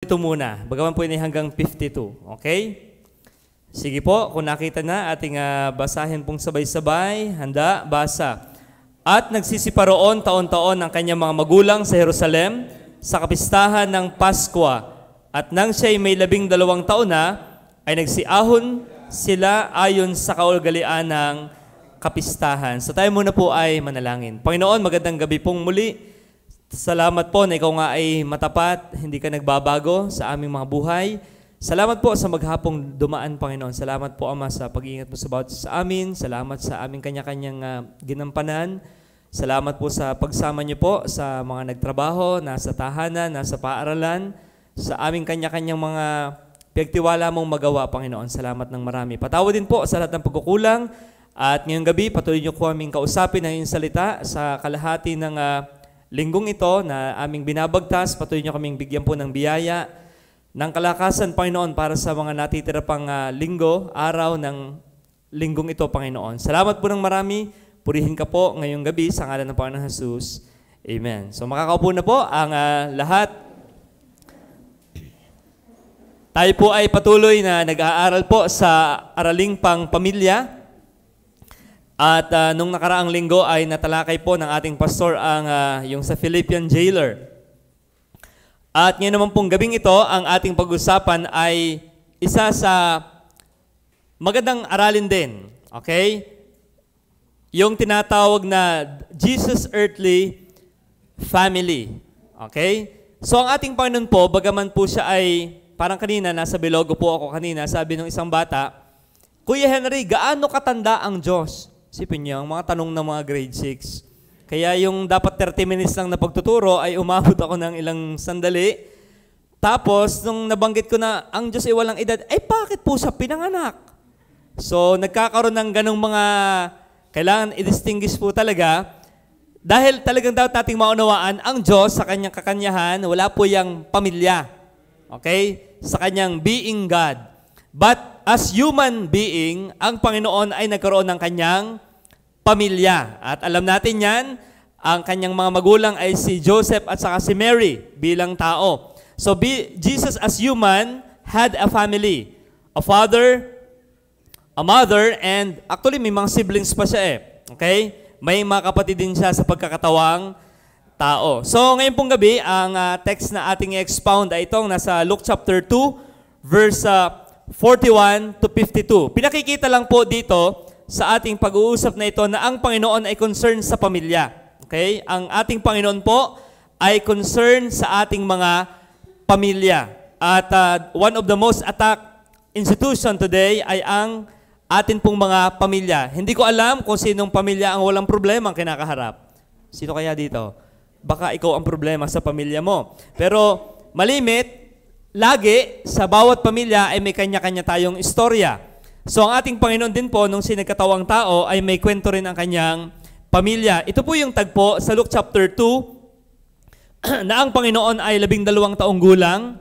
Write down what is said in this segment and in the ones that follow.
22 muna. Bagaman po yun hanggang 52. Okay? Sige po, kung nakita na, ating basahin pong sabay-sabay. Handa, basa. At nagsisiparoon taon-taon ang kanyang mga magulang sa Jerusalem sa kapistahan ng Pasko. At nang siya'y may 12 taon na, ay nagsiahon sila ayon sa kaugalian ng kapistahan. So tayo muna po ay manalangin. Panginoon, magandang gabi pong muli. Salamat po na ikaw nga ay matapat, hindi ka nagbabago sa aming mga buhay. Salamat po sa maghapong dumaan, Panginoon. Salamat po, Ama, sa pag-iingat mo sa bawat sa amin. Salamat sa aming kanya-kanyang ginampanan. Salamat po sa pagsama niyo po sa mga nagtrabaho, nasa tahanan, nasa paaralan, sa aming kanya-kanyang mga pagtiwala mong magawa, Panginoon. Salamat ng marami. Patawad din po sa lahat ng pagkukulang. At ngayong gabi, patuloy niyo po aming kausapin ng iyong salita sa kalahati ng linggong ito na aming binabagtas. Patuloy niyo kaming bigyan po ng biyaya, ng kalakasan, Panginoon, para sa mga natitira pang linggo, araw ng linggong ito, Panginoon. Salamat po ng marami. Purihin ka po ngayong gabi sa ngalan ng Panginoon Jesus. Amen. So makakaupo na po ang lahat. Tayo po ay patuloy na nag-aaral po sa araling pang pamilya. At nung nakaraang linggo ay natalakay po ng ating pastor ang yung sa Philippian jailer. At ngayon naman pong gabing ito, ang ating pag-usapan ay isa sa magandang aralin din. Okay? Yung tinatawag na Jesus Earthly Family. Okay? So ang ating Panginoon po, bagaman po siya ay, parang kanina, nasa Bilogo po ako kanina, sabi ng isang bata, Kuya Henry, gaano katanda ang Diyos? Sipin niyo, ang mga tanong ng mga grade 6. Kaya yung dapat 30 minutes lang na pagtuturo ay umabot ako ng ilang sandali. Tapos, nung nabanggit ko na ang Diyos ay walang edad, ay bakit po siya pinanganak? So, nagkakaroon ng ganong mga kailangan i-distinguish po talaga. Dahil talagang dapat nating maunawaan, ang Diyos sa kanyang kakanyahan, wala po yung pamilya. Okay? Sa kanyang being God. But as human being, ang Panginoon ay nagkaroon ng kanyang pamilya. At alam natin yan, ang kanyang mga magulang ay si Joseph at saka si Mary bilang tao. So Jesus as human had a family. A father, a mother, and actually may mga siblings pa siya eh. Okay? May mga kapatid din siya sa pagkakatawang tao. So ngayon pong gabi, ang text na ating i-expound ay itong nasa Luke chapter 2, verse 41 to 52. Pinakikita lang po dito sa ating pag-uusap na ito na ang Panginoon ay concerned sa pamilya. Okay? Ang ating Panginoon po ay concerned sa ating mga pamilya. At one of the most attacked institution today ay ang atin pong mga pamilya. Hindi ko alam kung sinong pamilya ang walang problema ang kinakaharap. Sino kaya dito? Baka ikaw ang problema sa pamilya mo. Pero malimit, lagi, sa bawat pamilya ay may kanya-kanya tayong istorya. So ang ating Panginoon din po, nung sinagkatawang tao, ay may kwento rin ang kanyang pamilya. Ito po yung tagpo sa Luke chapter 2, na ang Panginoon ay 12 taong gulang,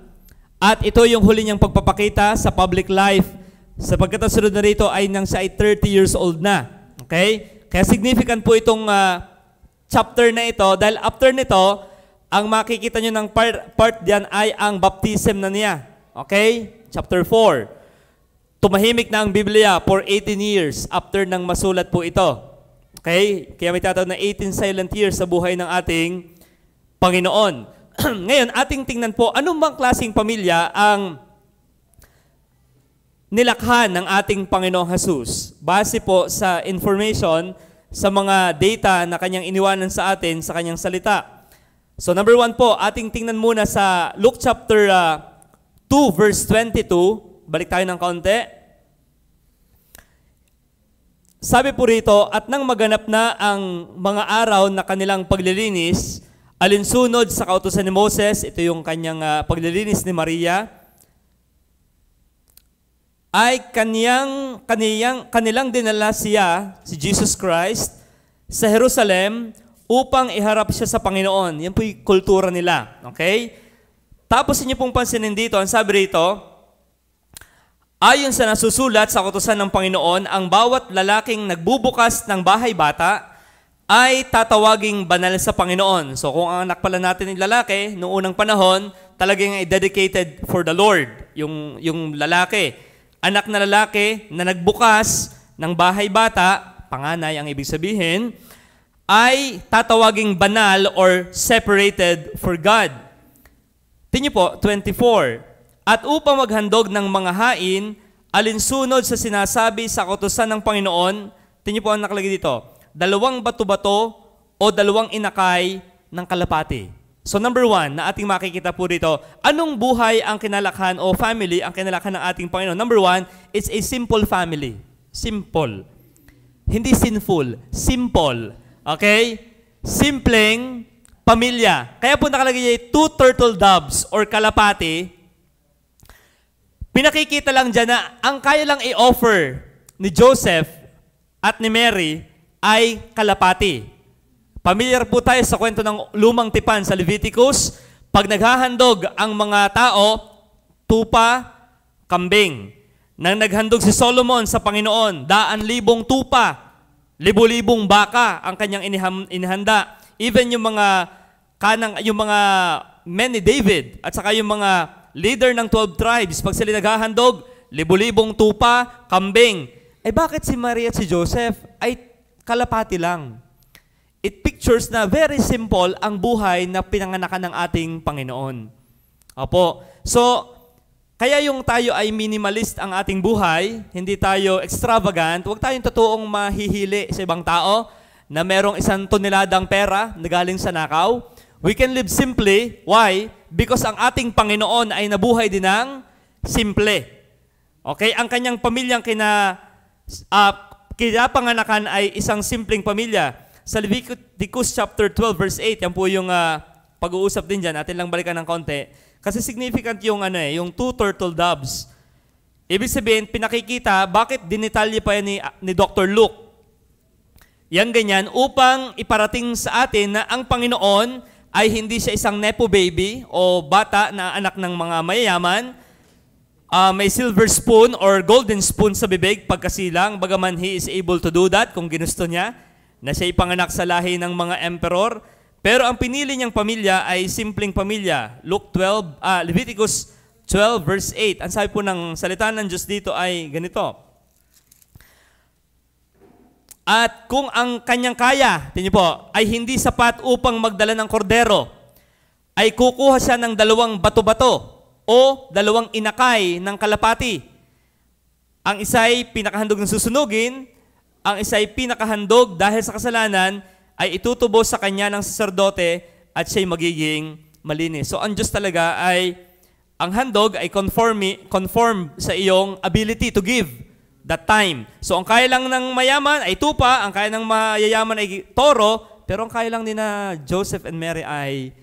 at ito yung huli niyang pagpapakita sa public life, sapagkat ang sunod na rito ay nang siya ay 30 years old na. Okay? Kaya significant po itong chapter na ito, dahil after nito, ang makikita nyo ng part diyan ay ang baptism na niya. Okay? Chapter 4. Tumahimik na ang Biblia for 18 years after nang masulat po ito. Okay? Kaya may tatawag na 18 silent years sa buhay ng ating Panginoon. Ngayon, ating tingnan po, anong bang klaseng pamilya ang nilakhan ng ating Panginoong Jesus? Base po sa information, sa mga data na kanyang iniwanan sa atin sa kanyang salita. So number 1 po, ating tingnan muna sa Luke chapter 2 verse 22. Balik tayo ng kaunti. Sabi po rito, at nang maganap na ang mga araw na kanilang paglilinis, alinsunod sa kautusan ni Moses, ito yung kanyang paglilinis ni Maria, ay kanilang dinala siya, si Jesus Christ, sa Jerusalem, upang iharap siya sa Panginoon. Yan po yung kultura nila. Okay? Tapos inyo pong pansinin dito, ang sabi rito, ayon sa nasusulat sa kautusan ng Panginoon, ang bawat lalaking nagbubukas ng bahay bata ay tatawaging banal sa Panginoon. So kung ang anak pala natin ng lalaki, noong unang panahon, talagang dedicated for the Lord, yung lalaki. Anak na lalaki na nagbukas ng bahay bata, panganay ang ibig sabihin, ay tatawaging banal or separated for God. Tingnan po, 24. At upang maghandog ng mga hain, alinsunod sa sinasabi sa kautusan ng Panginoon, tingnan po ang nakalagay dito, 2 bato-bato o 2 inakay ng kalapati. So number 1 na ating makikita po dito, anong buhay ang kinalakhan o family ang kinalakhan ng ating Panginoon? Number 1, it's a simple family. Simple. Hindi sinful. Simple. Okay? Simpleng pamilya. Kaya po nakalagay 2 turtle doves or kalapati. Pinakikita lang dyan na ang kaya lang i-offer ni Joseph at ni Mary ay kalapati. Pamilyar po tayo sa kwento ng lumang tipan sa Leviticus. Pag naghahandog ang mga tao, tupa, kambing. Nang naghandog si Solomon sa Panginoon, 100,000 tupa, 1,000 baka ang kanyang inihanda. Even yung mga men ni David at saka yung mga leader ng 12 tribes, pag sila naghahandog, 1,000 tupa, kambing. Eh bakit si Maria at si Joseph ay kalapati lang? It pictures na very simple ang buhay na pinanganakan ng ating Panginoon. Opo. So, kaya yung tayo ay minimalist ang ating buhay, hindi tayo extravagant, huwag tayong totoong mahihili sa ibang tao na merong 1 toneladang pera na galing sa nakaw. We can live simply. Why? Because ang ating Panginoon ay nabuhay din ng simple. Okay? Ang kanyang pamilyang kinapanganakan ay isang simpleng pamilya. Sa Leviticus chapter 12 verse 8, yan po yung pag-uusap din dyan. Atin lang balikan ng konti. Kasi significant yung, yung 2 turtle doves. Ibig sabihin, pinakikita, bakit dinitalye pa yan ni Dr. Luke? Yan ganyan, upang iparating sa atin na ang Panginoon ay hindi siya isang nepo baby o bata na anak ng mga mayayaman, may silver spoon or golden spoon sa bibig pagkasilang, bagaman he is able to do that kung ginusto niya, na siya ipanganak sa lahi ng mga emperor. Pero ang pinili niyang pamilya ay simpleng pamilya. Leviticus 12 verse 8. Ang sabi po ng salita ng Diyos dito ay ganito. At kung ang kanyang kaya, tingnan po, ay hindi sapat upang magdala ng kordero, ay kukuha siya ng 2 bato-bato o 2 inakay ng kalapati. Ang isa'y pinakahandog ng susunugin, ang isa'y pinakahandog dahil sa kasalanan, ay itutubo sa kanya ng saserdote at siya'y magiging malinis. So ang Diyos talaga ay, ang handog ay conform sa iyong ability to give that time. So ang kaya lang ng mayaman ay tupa, ang kaya ng mayayaman ay toro, pero ang kaya lang ni na Joseph and Mary ay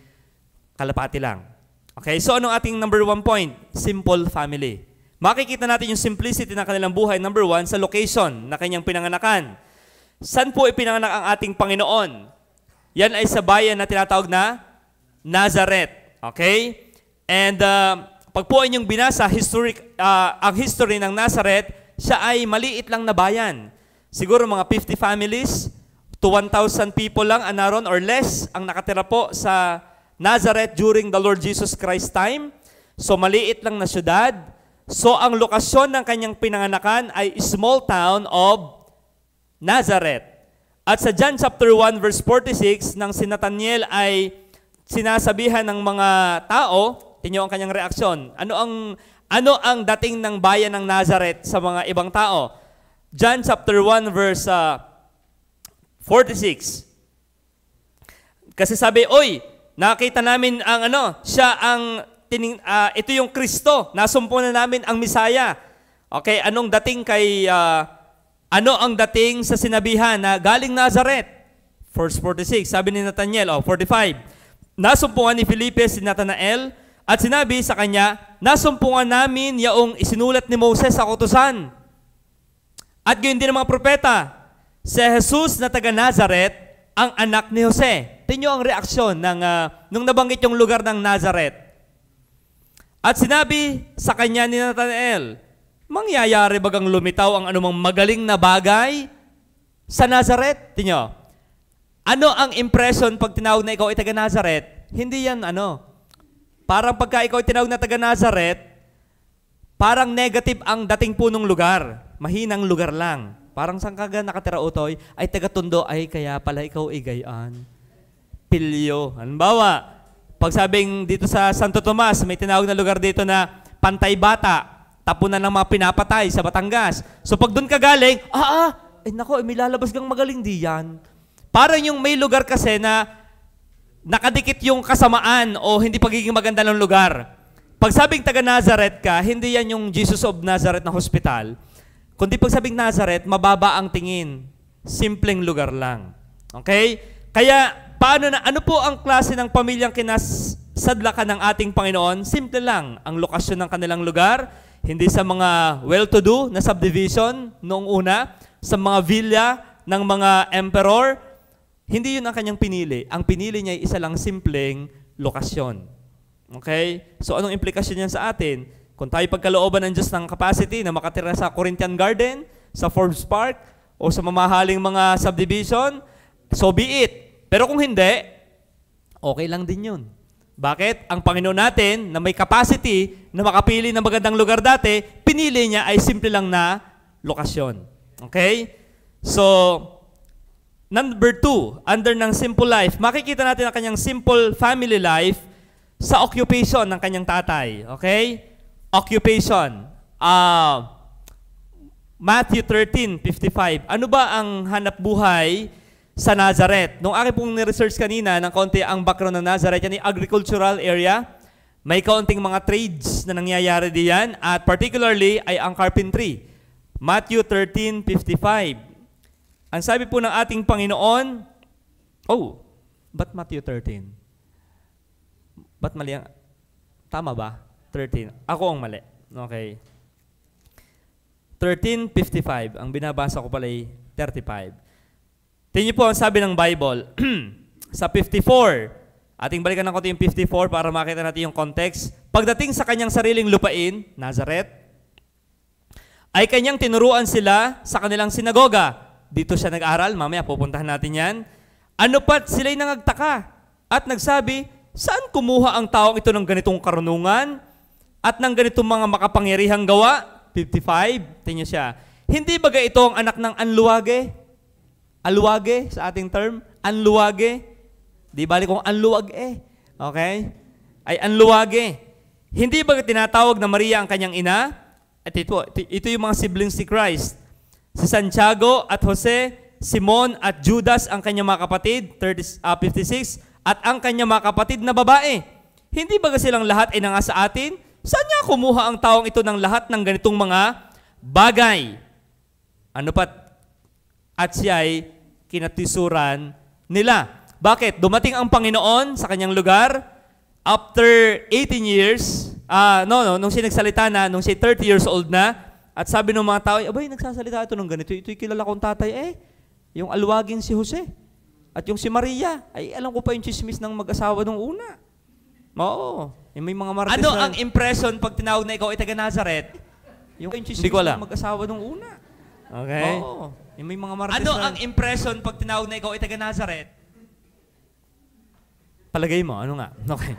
kalapati lang. Okay, so anong ating number 1 point? Simple family. Makikita natin yung simplicity ng kanilang buhay, number 1, sa location na kanyang pinanganakan. Saan po ipinanganak ang ating Panginoon? Yan ay sa bayan na tinatawag na Nazareth. Okay? And pag po inyong binasa, ang history ng Nazareth, siya ay maliit lang na bayan. Siguro mga 50 families to 1,000 people lang naroon or less ang nakatira po sa Nazareth during the Lord Jesus Christ time. So maliit lang na syudad. So ang lokasyon ng kanyang pinanganakan ay small town of Nazareth. At sa John chapter 1 verse 46, nang si Nathanael ay sinasabihan ng mga tao, tingnan ang kanyang reaksyon. Ano ang dating ng bayan ng Nazareth sa mga ibang tao? John chapter 1 verse 46. Kasi sabi, oy, nakita namin ang siya ang ito yung Kristo, nasumpo na namin ang Misaya. Okay, anong dating ang dating sa sinabihan na galing Nazareth? Verse 46, sabi ni Nathanael, 45. Nasumpungan ni Felipe si Nathanael at sinabi sa kanya, nasumpungan namin yaong isinulat ni Moses sa kautusan. At gayon din ang mga propeta, si Jesus na taga Nazareth, ang anak ni Jose. Tingnan ang reaksyon nung nabanggit yung lugar ng Nazareth. At sinabi sa kanya ni Nathanael, mangyayari bagang lumitaw ang anumang magaling na bagay sa Nazareth? Tingnan, ano ang impression pag tinawag na ikaw ay taga Nazareth? Hindi yan Parang pagka ikaw ay tinawag na taga Nazareth, parang negative ang dating po nung lugar. Mahinang lugar lang. Parang saan ka nakatira, Utoy? Ay taga Tondo, ay kaya pala ikaw ay gayaan. Pilyo. Halimbawa, pag sabing dito sa Santo Tomas, may tinawag na lugar dito na Pantay Bata, tapunan ng mga pinapatay sa Batangas. So pag doon ka galing, nako, may lalabas kang magaling diyan. Parang yung may lugar kasi na nakadikit yung kasamaan o hindi pagiging maganda ng lugar. Pag sabing taga Nazareth ka, hindi yan yung Jesus of Nazareth na hospital. Kundi pag sabing Nazareth, mababa ang tingin. Simpleng lugar lang. Okay? Kaya, ano po ang klase ng pamilyang kinasadlakan ng ating Panginoon? Simple lang. Ang lokasyon ng kanilang lugar, hindi sa mga well-to-do na subdivision noong una, sa mga villa ng mga emperor, hindi yun ang kanyang pinili. Ang pinili niya ay isa lang simpleng lokasyon. Okay? So anong implikasyon yan sa atin? Kung tayo pagkalooban ng Diyos ng capacity na makatira sa Corinthian Garden, sa Forbes Park, o sa mamahaling mga subdivision, so be it. Pero kung hindi, okay lang din yun. Bakit? Ang Panginoon natin na may capacity na makapili ng magandang lugar dati, pinili niya ay simple lang na lokasyon. Okay? So, number 2, under ng simple life, makikita natin ang kanyang simple family life sa occupation ng kanyang tatay. Okay? Occupation. Matthew 13:55. Ano ba ang hanap buhay sa Nazareth? Nung aking pong ni-research kanina ng konti ang background ng Nazareth, yan yung agricultural area. May kaunting mga trades na nangyayari diyan at particularly ay ang carpentry. Matthew 13:55. Ang sabi po ng ating Panginoon, ba't Matthew 13? Ba't mali ang... Tama ba? 13. Ako ang mali. Okay. 13:55. Ang binabasa ko pala ay 35. Tingnan niyo po ang sabi ng Bible. Sa 54. Ating balikan ng konti yung 54 para makita natin yung context. Pagdating sa kanyang sariling lupain, Nazareth, ay kanyang tinuruan sila sa kanilang sinagoga. Dito siya nag-aral. Mamaya pupuntahan natin yan. Ano pat sila'y nangagtaka at nagsabi, saan kumuha ang taong ito ng ganitong karunungan at ng ganitong mga makapangyarihang gawa? 55. Tingnan siya. Hindi baga ito ang anak ng anluwage? Alwage sa ating term? Anluwage? Di bali kung anluwag Okay? Ay anluwage. Hindi baga tinatawag na Maria ang kanyang ina? At ito yung mga siblings ni Christ. Si Santiago at Jose, Simon at Judas ang kanyang mga kapatid, 56, at ang kanyang mga kapatid na babae. Hindi baga silang lahat ay nanga sa atin? Saan niya kumuha ang taong ito ng lahat ng ganitong mga bagay? Ano pat? At siya ay kinatisuran nila. Bakit? Dumating ang Panginoon sa kanyang lugar after 18 years, nung siya nagsalita na, nung siya 30 years old na, at sabi ng mga tao, abay, nagsasalita ito ng ganito, ito'y kilala kong tatay, yung alwaging si Jose, at yung si Maria, ay alam ko pa yung chismis ng mag-asawa nung una. Oo, may mga martes Ano ang impression pag tinawag na ikaw ay taga Nazareth? Yung chismis ng mag-asawa nung una. Okay. Oo, may mga martes Ano ang impression pag tinawag na ikaw ay taga Nazareth? Palagay mo, ano nga? Okay.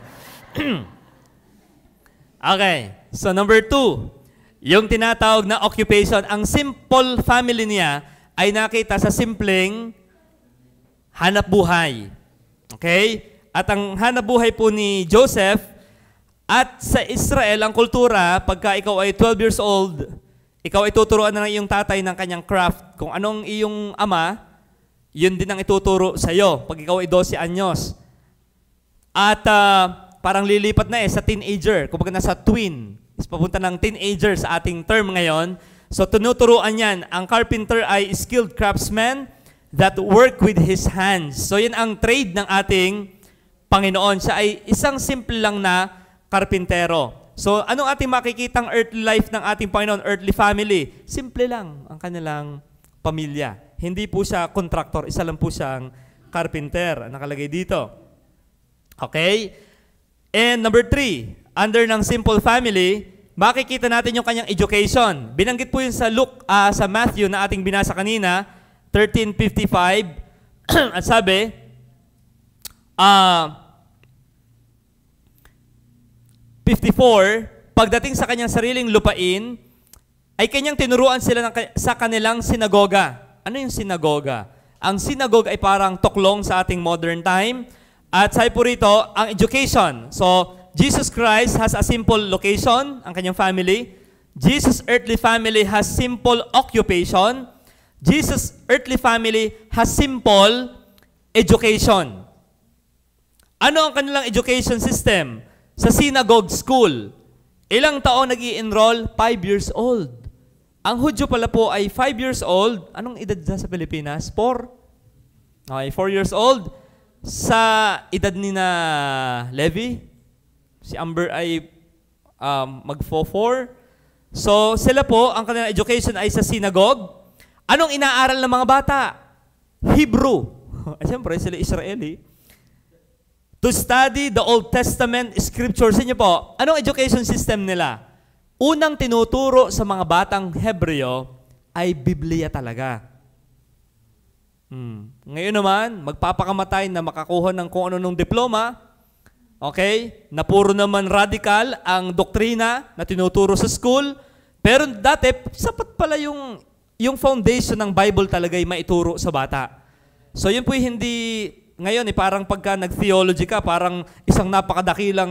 Okay, so number 2, yung tinatawag na occupation, ang simple family niya ay nakita sa simpleng hanap buhay. Okay? At ang hanap buhay po ni Joseph, at sa Israel, ang kultura, pagka ikaw ay 12 years old, ikaw ay tuturuan na ng iyong tatay ng kanyang craft. Kung anong iyong ama, yun din ang ituturo sa iyo pag ikaw ay 12 anyos. At parang lilipat na sa teenager, kumbaga nasa twin. Papunta ng teenager sa ating term ngayon. So tinuturuan yan, ang carpenter ay skilled craftsman that work with his hands. So yan ang trade ng ating Panginoon. Siya ay isang simple lang na karpintero. So anong ating makikitang earthly life ng ating Panginoon, earthly family? Simple lang ang kanilang pamilya. Hindi po siya contractor, isa lang po siyang carpenter. Nakalagay dito. Okay? And number 3, under ng simple family, makikita natin yung kanyang education. Binanggit po yun sa sa Matthew na ating binasa kanina, 13:55. At sabi, 54, pagdating sa kanyang sariling lupain, ay kanyang tinuruan sila sa kanilang sinagoga. Ano yung sinagoga? Ang synagogue ay parang tuklong sa ating modern time. At sabi po rito, ang education. So, Jesus Christ has a simple location, ang kanyang family. Jesus' earthly family has simple occupation. Jesus' earthly family has simple education. Ano ang kanilang education system? Sa synagogue school. Ilang taon nag-i-enroll? 5 years old. Ang Hudyo pala po ay 5 years old. Anong edad na sa Pilipinas? 4? Okay, 4 years old. Sa edad ni na Levi, si Amber ay mag-4. So, sila po, ang kanilang education ay sa synagogue. Anong inaaral ng mga bata? Hebrew. Siyempre, sila Israeli. To study the Old Testament scriptures. Inyo po, anong education system nila? Unang tinuturo sa mga batang Hebreo ay Biblia talaga. Ngayon naman, magpapakamatay na makakuha ng kung ano nung diploma, okay, na puro naman radical ang doktrina na tinuturo sa school, pero dati, sapat pala yung foundation ng Bible talaga ay maituro sa bata. So yun po hindi, ngayon parang pagka nag-theology ka, parang isang napakadakilang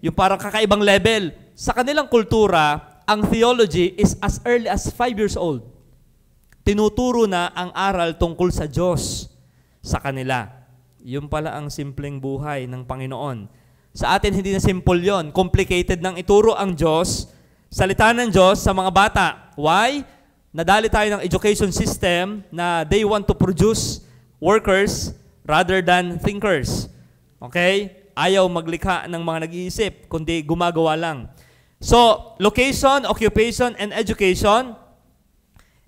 yung parang kakaibang level. Sa kanilang kultura, ang theology is as early as 5 years old. Tinuturo na ang aral tungkol sa Diyos sa kanila. Yun pala ang simpleng buhay ng Panginoon. Sa atin, hindi na simple yon. Complicated nang ituro ang Diyos, salita ng Diyos sa mga bata. Why? Nadali tayo ng education system na they want to produce workers rather than thinkers. Okay? Ayaw maglikha ng mga nag-iisip, kundi gumagawa lang. So, location, occupation, and education,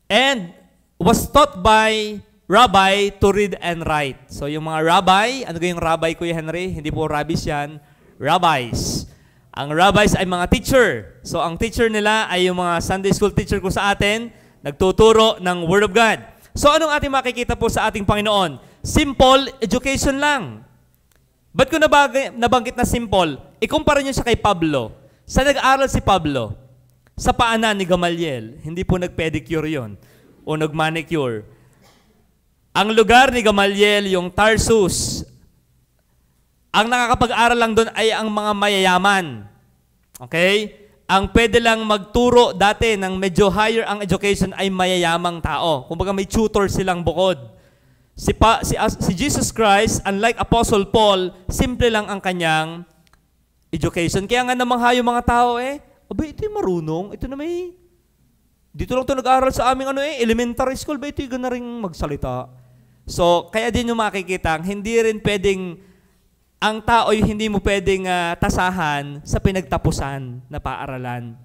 and was taught by rabbi to read and write. So, yung mga rabbi, ano yung rabbi, Kuya Henry? Hindi po rabbis yan, rabbis. Ang rabbis ay mga teacher. So, ang teacher nila ay yung mga Sunday school teacher ko sa atin, nagtuturo ng Word of God. So, anong ating makikita po sa ating Panginoon? Simple education lang. Ba't ko nabanggit na simple? Ikumpara nyo siya kay Pablo. Sa nag-aaral si Pablo, sa paanan ni Gamaliel, hindi po nag-pedicure yon o nag-manicure. Ang lugar ni Gamaliel, yung Tarsus, ang nakakapag-aral lang doon ay ang mga mayayaman. Okay? Ang pwede lang magturo dati ng medyo higher ang education ay mayayamang tao. Kumbaga may tutor silang bukod. Si Jesus Christ, unlike Apostle Paul, simple lang ang kanyang education. Kaya nga namangha yung mga tao aba, ito yung marunong, ito na may, dito lang ito nag-aaral sa aming elementary school, ba ito yung gana rin magsalita. So, kaya din yung makikita, hindi rin pwedeng, ang tao yung hindi mo pwedeng tasahan sa pinagtapusan na paaralan.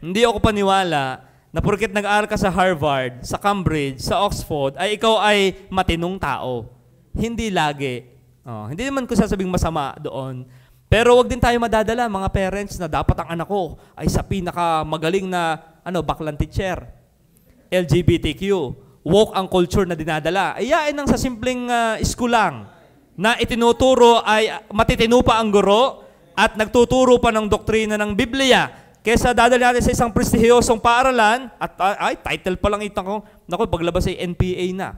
Hindi ako paniwala na porket nag-aaral ka sa Harvard, sa Cambridge, sa Oxford, ay ikaw ay matinong tao. Hindi lagi. Hindi naman ko sasabing masama doon. Pero wag din tayo madadala, mga parents, na dapat ang anak ko ay sa pinakamagaling na baklang teacher. LGBTQ. Woke ang culture na dinadala. Ayain nang sa simpleng school lang na itinuturo ay matitino pa ang guro at nagtuturo pa ng doktrina ng Biblia. Kesa dadali natin sa isang prestihiyosong paaralan at title pa lang itang ko, naku, paglabas ay NPA na.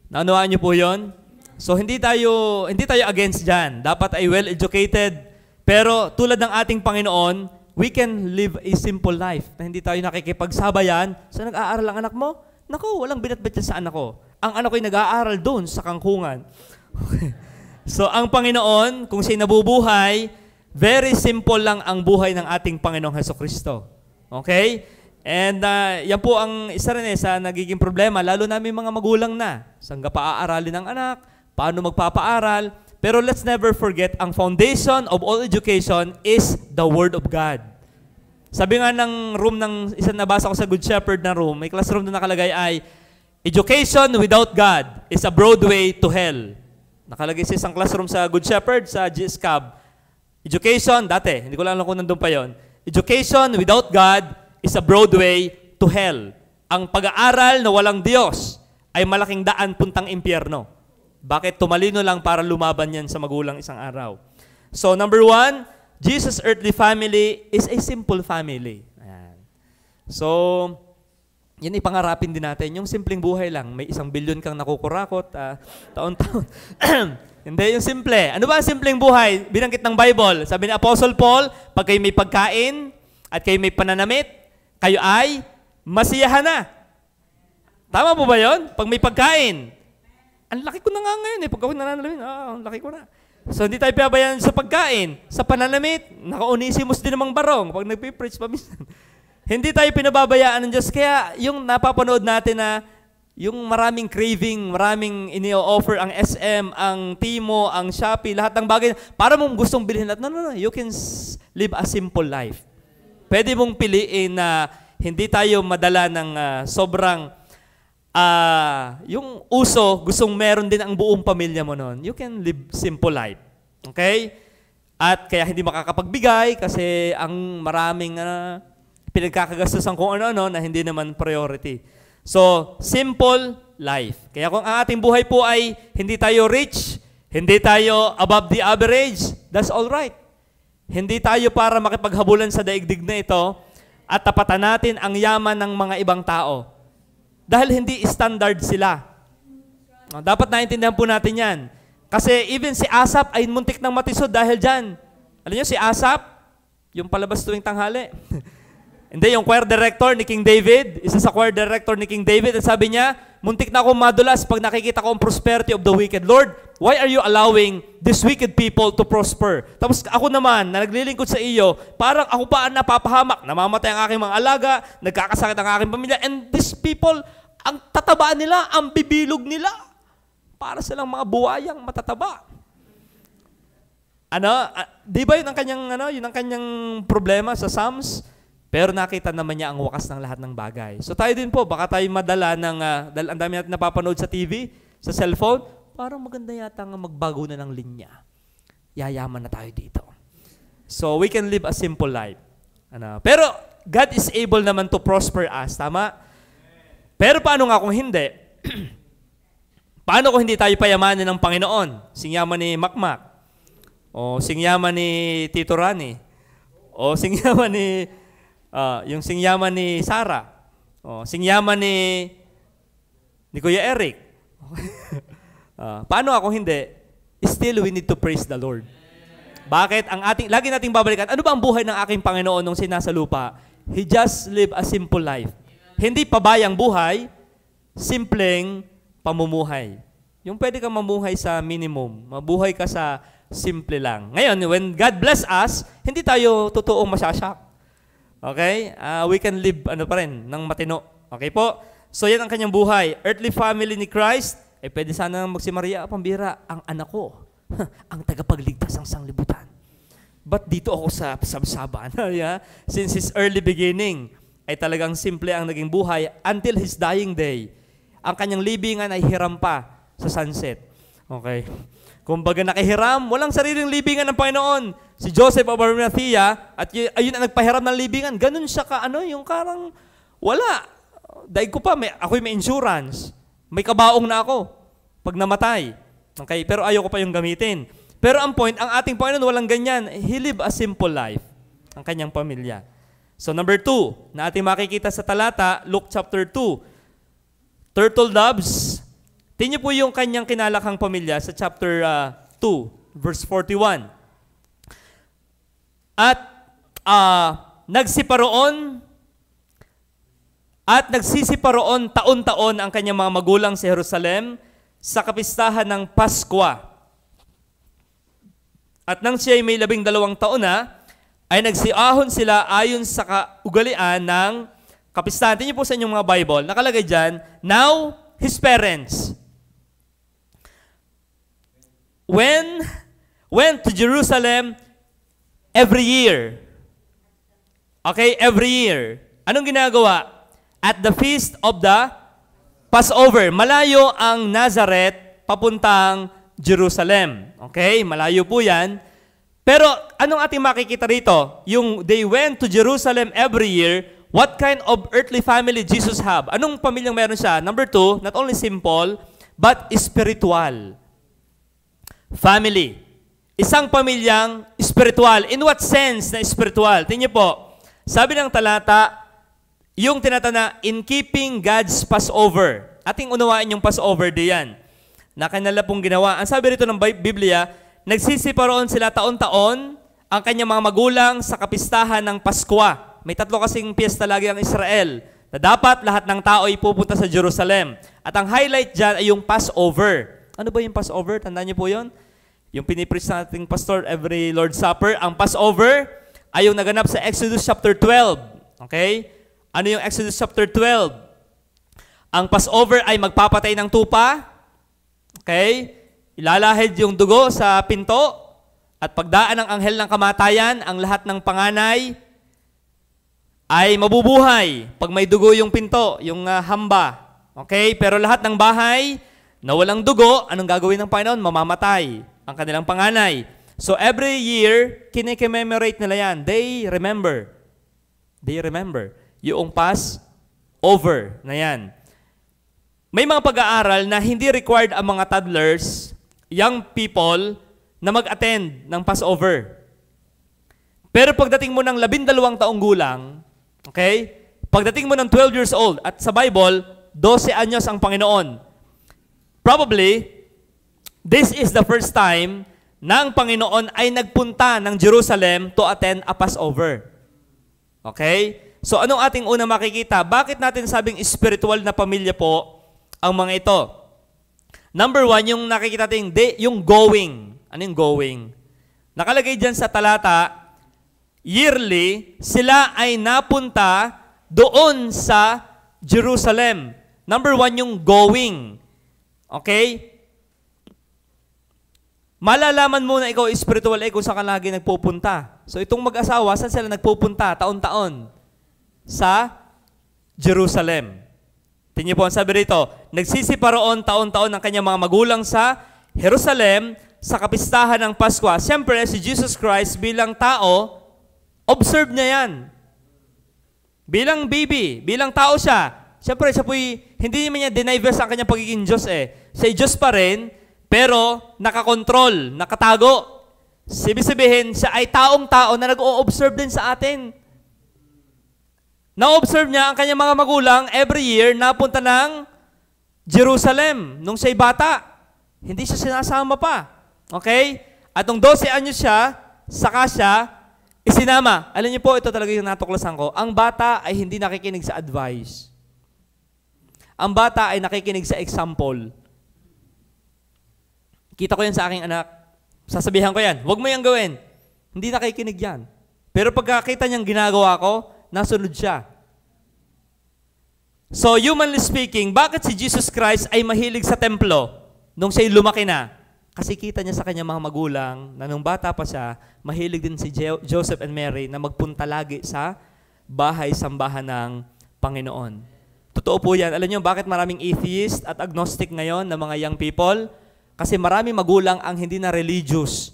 Naunawaan niyo po yon? So hindi tayo against dyan. Dapat ay well-educated. Pero tulad ng ating Panginoon, we can live a simple life na hindi tayo nakikipagsabayan sa nag-aaral ang anak mo. Naku, walang binatbat yan sa anak ko. Ang anak ko ay nag-aaral doon sa kangkungan. So ang Panginoon, kung siya nabubuhay, very simple lang ang buhay ng ating Panginoong Hesukristo. Okay? And yan po ang isa rin sa nagiging problema, lalo na may mga magulang na. Saan ka pa-aaralin ng anak? Paano magpapaaral? Pero let's never forget, ang foundation of all education is the Word of God. Sabi nga ng room ng isang nabasa ko sa Good Shepherd na room, may classroom na nakalagay ay, education without God is a broad way to hell. Nakalagay sa isang classroom sa Good Shepherd, sa GSCAB. Education, dati, hindi ko lang alam kung nandun pa yon. Education without God is a broad way to hell. Ang pag-aaral na walang Diyos ay malaking daan puntang impyerno. Bakit? Tumalino lang para lumaban yan sa magulang isang araw. So, number 1, Jesus' earthly family is a simple family. Ayan. So, yan ipangarapin din natin. Yung simpleng buhay lang. May 1 billion kang nakukurakot, taon-taon. Hindi, yung simple. Ano ba ang simpleng buhay? Binanggit ng Bible. Sabi ni Apostle Paul, pag kayo may pagkain at kayo may pananamit, kayo ay masiyahan na. Tama po ba yun? Pag may pagkain. Ang laki ko na nga ngayon eh. Pag ako nananalamin, ang laki ko na. So, hindi tayo pinabayaan sa pagkain. Sa pananamit, naka-Onesimus din namang barong. Pag nagpipreach pa minsan. Hindi tayo pinababayaan ng Diyos. Kaya yung napapanood natin na yung maraming craving, maraming ini-offer ang SM, ang Timo, ang Shopee, lahat ng bagay, para mong gustong bilhin lahat. No. You can live a simple life. Pwede mong piliin na hindi tayo madala ng sobrang yung uso, gustong meron din ang buong pamilya mo noon. You can live simple life. Okay? At kaya hindi makakapagbigay kasi ang maraming pinagkakagastusan kung ano-ano na hindi naman priority. So, simple life. Kaya kung ang ating buhay po ay hindi tayo rich, hindi tayo above the average, that's all right. Hindi tayo para makipaghabulan sa daigdig na ito at tapatan natin ang yaman ng mga ibang tao. Dahil hindi standard sila. Dapat naintindihan po natin yan. Kasi even si Asap ay muntik ng matisod dahil dyan. Alam niyo si Asap, yung palabas tuwing tanghali. Hindi, yung choir director ni King David, isa sa choir director ni King David, at sabi niya, muntik na akong madulas pag nakikita ko ang prosperity of the wicked. Lord, why are you allowing these wicked people to prosper? Tapos ako naman, na naglilingkod sa iyo, parang ako pa ang napapahamak, namamatay ang aking mga alaga, nagkakasakit ang aking pamilya, and these people, ang tataba nila, ang bibilog nila, para silang mga buwayang matataba. Di ba yun ang kanyang problema sa Psalms? Pero nakita naman niya ang wakas ng lahat ng bagay. So tayo din po, baka tayo madala ng, dahil ang dami natin napapanood sa TV, sa cellphone, parang maganda yata nga magbago na ng linya. Yayaman na tayo dito. So we can live a simple life. Pero God is able naman to prosper us, tama? Pero paano nga kung hindi? Paano kung hindi tayo payamanin ng Panginoon? Singyaman ni Makmak, o singyaman ni Tito Rani, o singyaman ni yung singyaman ni Sarah. Singyaman ni Kuya Eric. Paano ako hindi? Still, we need to praise the Lord. Bakit? Lagi nating babalikan, ano ba ang buhay ng aking Panginoon nung sinasa lupa? He just lived a simple life. Hindi pabayang buhay, simpleng pamumuhay. Yung pwede kang mamuhay sa minimum. Mabuhay ka sa simple lang. Ngayon, when God bless us, hindi tayo totoong masyasyak. Okay? We can live pa rin, ng matino. Okay po? So yan ang kanyang buhay. Earthly family ni Christ, pwede sana si Maria, pambira, ang anak ko, ang tagapagligtas ng sanglibutan. But dito ako sa sabsaban. Yeah? Since his early beginning, ay talagang simple ang naging buhay until his dying day. Ang kanyang libingan ay hiram pa sa sunset. Okay? Kumbaga nakihiram, walang sariling libingan ng Panginoon. Si Joseph of Arimathea, at ayun ang nagpahiram ng libingan, ganun siya yung karang wala. Daig ko pa, ako'y may insurance. May kabaong na ako pag namatay. Okay? Pero ayaw ko pa yung gamitin. Pero ang point, ang ating Panginoon walang ganyan. He lived a simple life. Ang kanyang pamilya. So number 2, na ating makikita sa talata, Luke chapter 2. Turtle doves. Tingnan po yung kanyang kinalakhang pamilya sa chapter 2, verse 41. At nagsisiparoon taon-taon ang kanyang mga magulang sa Jerusalem sa kapistahan ng Paskwa. At nang siya ay may 12 taon na, ay nagsiahon sila ayon sa kaugalian ng kapistahan. Tingnan po sa inyong mga Bible, nakalagay dyan, now his parents went to Jerusalem every year. Okay, every year. Anong ginagawa? At the feast of the Passover. Malayo ang Nazareth papuntang Jerusalem. Okay, malayo po yan. Pero anong ating makikita rito? Yung they went to Jerusalem every year, what kind of earthly family Jesus have? Anong pamilyang meron siya? Number 2, not only simple, but spiritual. Family. Isang pamilyang spiritual. In what sense na spiritual? Tingnan niyo po, sabi ng talata, yung tinatana, in keeping God's Passover. Ating unawain yung Passover diyan, na kanila pong ginawa. Ang sabi rito ng Biblia, nagsisiparoon sila taon-taon ang kanyang mga magulang sa kapistahan ng Pasko. May 3 kasing piyesta lagi ang Israel, na dapat lahat ng tao ay pupunta sa Jerusalem. At ang highlight dyan ay yung Passover. Ano ba yung Passover? Tandaan niyo po yun? Yung pinipreach nating pastor every Lord's Supper. Ang Passover ay yung naganap sa Exodus chapter 12. Okay? Ano yung Exodus chapter 12? Ang Passover ay magpapatay ng tupa. Okay? Ilalahid yung dugo sa pinto. At pagdaan ng anghel ng kamatayan, ang lahat ng panganay ay mabubuhay pag may dugo yung pinto, yung hamba. Okay? Pero lahat ng bahay na walang dugo, anong gagawin ng Panginoon? Mamamatay ang kanilang panganay. So every year, kine-commemorate nila yan. They remember. They remember. Yung Passover na yan. May mga pag-aaral na hindi required ang mga toddlers, young people, na mag-attend ng Passover. Pero pagdating mo ng 12 taong gulang, okay? Pagdating mo ng 12 years old, at sa Bible, 12 anyos ang Panginoon. Probably, this is the first time na ang Panginoon ay nagpunta ng Jerusalem to attend a Passover. Okay? So anong ating una makikita? Bakit natin sabing spiritual na pamilya po ang mga ito? Number 1, yung nakikita natin, yung going. Ano yung going? Nakalagay dyan sa talata, yearly, sila ay napunta doon sa Jerusalem. Number 1, yung going. Okay? Malalaman mo na ikaw spiritual kung saan ka lagi nagpupunta. So itong mag-asawa, saan sila nagpupunta? Taon-taon. Sa Jerusalem. Tingnan po ang sabi rito, nagsisiparoon taon-taon ang kanyang mga magulang sa Jerusalem sa kapistahan ng Pasko. Siyempre, si Jesus Christ bilang tao, observe niya yan. Bilang baby, bilang tao siya. Siyempre, siya po'y, hindi naman niya deny-verse ang kanyang pagiging Diyos eh. Siya'y Diyos pa rin, pero nakakontrol, nakatago. Ibig sabihin, siya ay taong-tao na nag-o-observe din sa atin. Na-observe niya ang kanyang mga magulang every year napunta ng Jerusalem nung siya'y bata. Hindi siya sinasama pa. Okay? At nung 12 anyos siya, saka siya isinama. Alam niyo po, ito talaga yung natuklasan ko. Ang bata ay hindi nakikinig sa advice. Ang bata ay nakikinig sa example. Kita ko yan sa aking anak. Sasabihan ko yan, huwag mo yan gawin. Hindi nakikinig yan. Pero pagkakita niyang ginagawa ko, nasunod siya. So, humanly speaking, bakit si Jesus Christ ay mahilig sa templo nung siya'y lumaki na? Kasi kita niya sa kanyang mga magulang na nung bata pa siya, mahilig din si Joseph and Mary na magpunta lagi sa bahay-sambahan ng Panginoon. Totoo po yan. Alam niyo bakit maraming atheist at agnostic ngayon na mga young people? Kasi maraming magulang ang hindi na religious.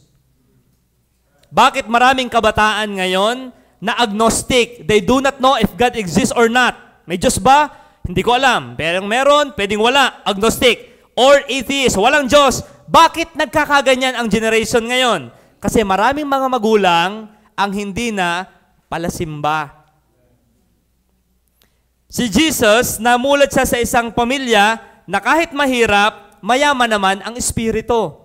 Bakit maraming kabataan ngayon na agnostic? They do not know if God exists or not. May Diyos ba? Hindi ko alam. Pero meron, pwedeng wala. Agnostic. Or atheist. Walang Diyos. Bakit nagkakaganyan ang generation ngayon? Kasi maraming mga magulang ang hindi na palasimba. Si Jesus, namulat siya sa isang pamilya na kahit mahirap, mayaman naman ang espiritu.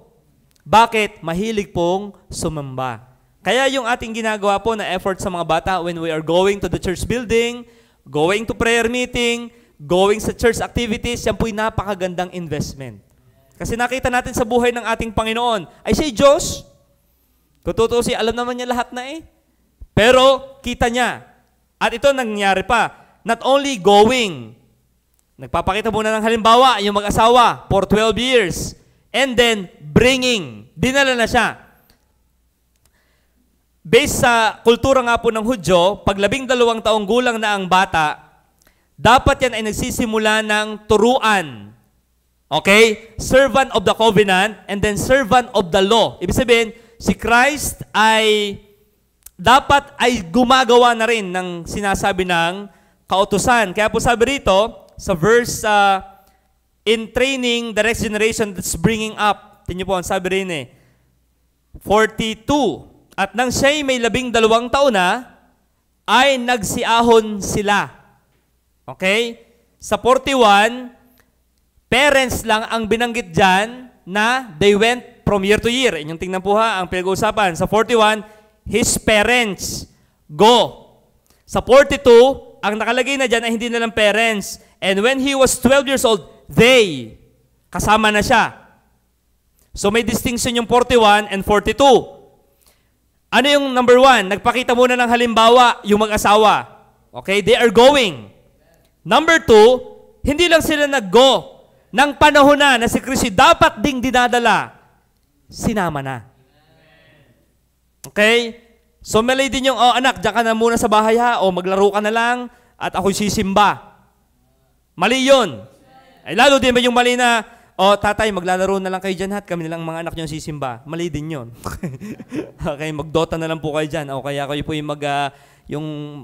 Bakit? Mahilig pong sumamba. Kaya yung ating ginagawa po na effort sa mga bata when we are going to the church building, going to prayer meeting, going sa church activities, yan po'y napakagandang investment. Kasi nakita natin sa buhay ng ating Panginoon, ay siya'y Diyos. Kung tutuusin, alam naman niya lahat na eh. Pero kita niya. At ito nangyari pa. Not only going, nagpapakita muna ng halimbawa, yung mag-asawa for 12 years. And then, bringing. Dinala na siya. Based sa kultura nga po ng Hudyo, pag 12 taong gulang na ang bata, dapat yan ay nagsisimula ng turuan. Okay? Servant of the covenant and then servant of the law. Ibig sabihin, si Christ ay dapat ay gumagawa na rin ng sinasabi ng kautusan. Kaya po sabi rito, sa verse, in training the next generation that's bringing up. Tingnan po, ang sabi rin 42. At nang siya'y may 12 taon na, ay nagsiahon sila. Okay? Sa 41, parents lang ang binanggit dyan na they went from year to year. Inyong tingnan po ha, ang pinag-uusapan. Sa 41, his parents go. Sa 42, ang nakalagay na dyan ay hindi na lang parents. And when he was 12 years old, they, kasama na siya. So may distinction yung 41 and 42. Ano yung number 1? Nagpakita muna ng halimbawa yung mag-asawa. Okay? They are going. Number 2, hindi lang sila nag-go. Nang panahon na si Kristo dapat ding dinadala, sinama na. Okay? So mali din yung, anak, diyan ka na muna sa bahay ha, o maglaro ka na lang, at ako'y sisimba. Mali yun. Ay lalo din ba yung mali na, tatay, maglalaro na lang kayo dyan at kami nilang mga anak nyo sisimba. Mali din yun. Okay, magdota na lang po kayo dyan. O kaya kayo po yung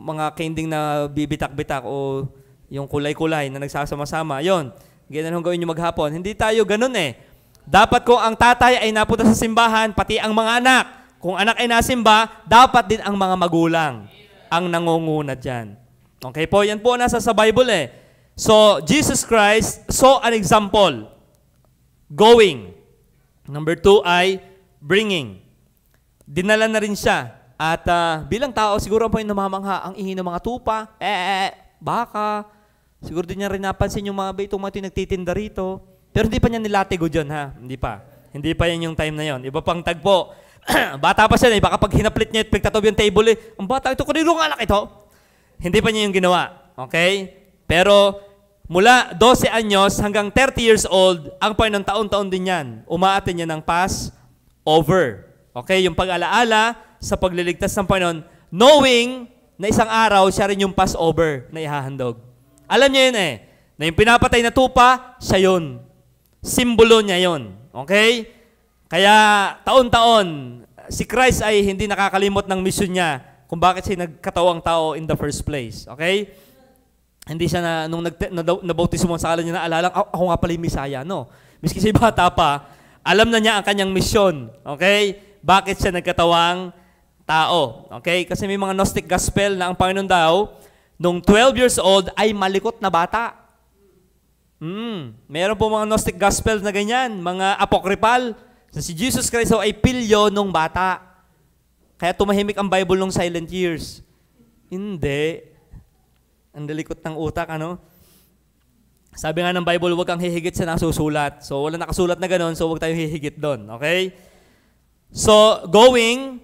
mga kending na bibitak-bitak o yung kulay-kulay na nagsasama-sama. Yun, ganyan gawin nyo maghapon. Hindi tayo ganun eh. Dapat kung ang tatay ay napunta sa simbahan, pati ang mga anak. Kung anak ay nasimba, dapat din ang mga magulang ang nangunguna dyan. Okay po, yan po nasa sa Bible eh. So, Jesus Christ saw an example. Going. Number 2 ay bringing. Dinala na rin siya. At bilang tao, siguro po yung namamangha, ang ihi ng mga tupa, baka. Siguro din niya rin napansin yung mga itong mga nagtitinda rito. Pero hindi pa niya nilatigo dyan, ha? Hindi pa. Hindi pa yan yung time na yon. Iba pang tagpo. Bata pa siya, baka pag hinaplit niya at pagtatob yung table, ang bata, ito, kanino nga anak ito? Hindi pa niya yung ginawa. Okay? Pero, mula 12 anyos hanggang 30 years old, ang Panginoon taon-taon din yan. Umaatin niya ng Passover. Okay? Yung pag-alaala sa pagliligtas ng Panginoon, knowing na isang araw, siya rin yung Passover na ihahandog. Alam niya yun eh, na yung pinapatay na tupa, siya yun. Simbolo niya yun. Okay? Kaya taon-taon, si Christ ay hindi nakakalimot ng mission niya kung bakit siya nagkatawang tao in the first place. Okay? Hindi siya nung nabautismo sa kanya niya, naalala, ako nga pala yung Misaya. No. Miski siya bata pa, alam na niya ang kanyang misyon. Okay? Bakit siya nagkatawang tao? Okay? Kasi may mga Gnostic gospel na ang Panginoon daw, nung 12 years old, ay malikot na bata. Meron po mga Gnostic gospel na ganyan, mga apocryphal. So, si Jesus Christ ay pilyo nung bata. Kaya tumahimik ang Bible nung silent years. Hindi. Ang dalikot ng utak, ano? Sabi nga ng Bible, huwag kang hihigit sa nasusulat. So, wala nakasulat na ganun, so huwag tayong hihigit doon. Okay? So, going,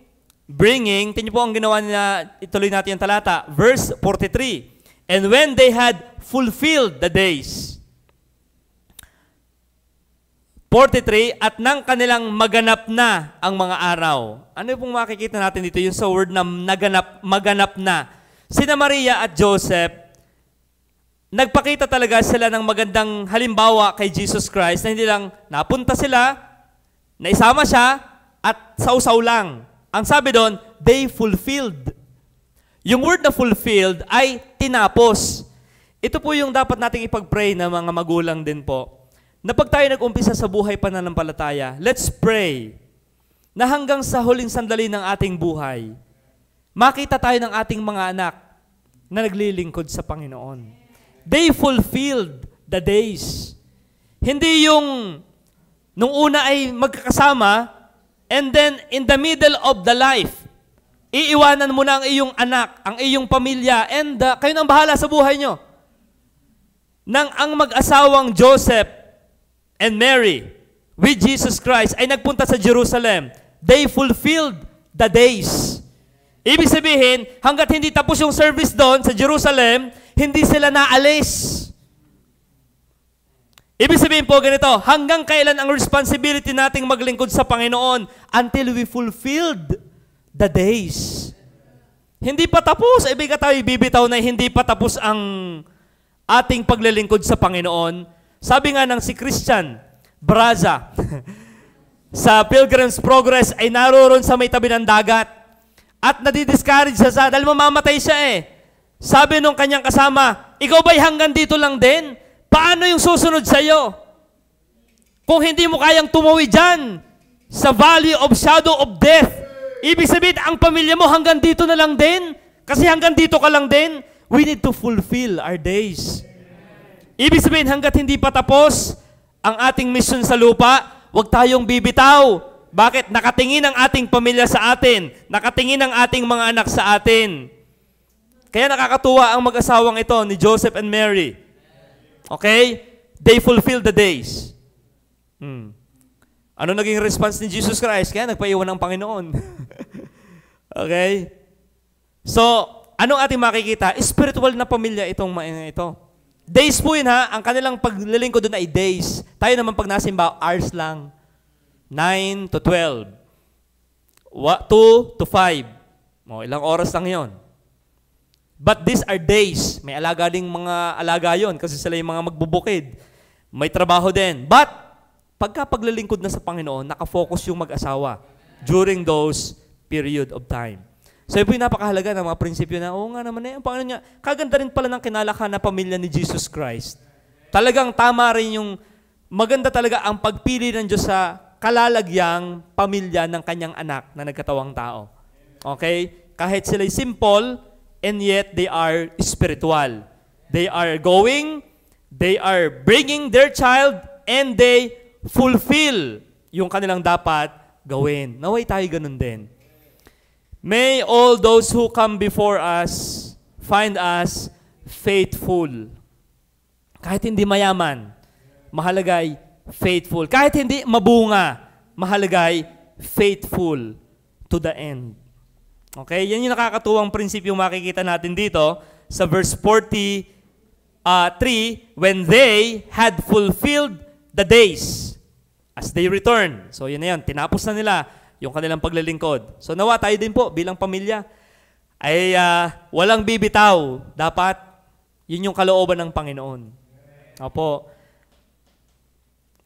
bringing, tingnan po ang ginawa nila, ituloy natin yung talata. Verse 43. And when they had fulfilled the days. 43, at nang kanilang maganap na ang mga araw. Ano pong makikita natin dito? Yung sa word na maganap na. Sina Maria at Joseph, nagpakita talaga sila ng magandang halimbawa kay Jesus Christ na hindi lang napunta sila, naisama siya, at sausaw lang. Ang sabi doon, they fulfilled. Yung word na fulfilled ay tinapos. Ito po yung dapat nating ipag-pray na mga magulang din po. Na pag tayo nag-umpisa sa buhay pananampalataya, let's pray na hanggang sa huling sandali ng ating buhay, makita tayo ng ating mga anak na naglilingkod sa Panginoon. They fulfilled the days. Hindi yung nung una ay magkakasama and then in the middle of the life, iiwanan mo na ang iyong anak, ang iyong pamilya, and kayo nang bahala sa buhay nyo. Nang ang mag-asawang Joseph and Mary with Jesus Christ ay nagpunta sa Jerusalem, they fulfilled the days. Ibig sabihin, hanggat hindi tapos yung service doon sa Jerusalem, hindi sila naalis. Ibig sabihin po ganito, hanggang kailan ang responsibility nating maglingkod sa Panginoon until we fulfilled the days. Hindi pa tapos. Ibig ka tayo bibitaw na hindi pa tapos ang ating paglilingkod sa Panginoon. Sabi nga ng si Christian Braza, sa Pilgrim's Progress ay naroon sa may tabi ng dagat. At nadidiscourage siya dahil mamamatay siya eh. Sabi nung kanyang kasama, ikaw ba'y hanggang dito lang din? Paano yung susunod sa'yo? Kung hindi mo kayang tumawid dyan sa valley of shadow of death, Ibig sabihin, ang pamilya mo hanggang dito na lang din. Kasi hanggang dito ka lang din. We need to fulfill our days. Ibig sabihin, hanggat hindi pa tapos ang ating mission sa lupa, huwag tayong bibitaw. Bakit? Nakatingin ang ating pamilya sa atin. Nakatingin ang ating mga anak sa atin. Kaya nakakatuwa ang mag-asawang ito ni Joseph and Mary. Okay? They fulfill the days. Ano naging response ni Jesus Christ? Kaya nagpaiwan ng Panginoon. Okay? So, anong ating makikita? Spiritual na pamilya itong ito. Days po yun ha. Ang kanilang paglilingkod doon ay days. Tayo naman pag nasimba, hours lang. 9 to 12. 2 to 5. Ilang oras lang yon. But these are days. May alaga ding mga alaga yon kasi sila yung mga magbubukid. May trabaho din. But, pagka paglilingkod na sa Panginoon, nakafocus yung mag-asawa during those period of time. So, ito yung napakahalaga ng mga prinsipyo na, oo nga naman ang Panginoon niya. Kaganda rin pala ng kinalakhan na pamilya ni Jesus Christ. Talagang tama rin yung, maganda talaga ang pagpili ng Diyos sa kalalagyang pamilya ng kanyang anak na nagkatawang tao. Okay? Kahit sila'y simple, and yet they are spiritual. They are going, they are bringing their child, and they fulfill yung kanilang dapat gawin. Naway tayo ganun din. May all those who come before us find us faithful. Kahit hindi mayaman, mahalagay faithful. Kahit hindi mabunga, mahalagay faithful to the end. Okay? Yan yung nakakatuwang prinsipyo makikita natin dito sa verse 43, when they had fulfilled the days as they return. So yun na yun, tinapos na nila yung kanilang paglilingkod. So nawa tayo din po bilang pamilya ay walang bibitaw. Dapat yun yung kalooban ng Panginoon. Opo.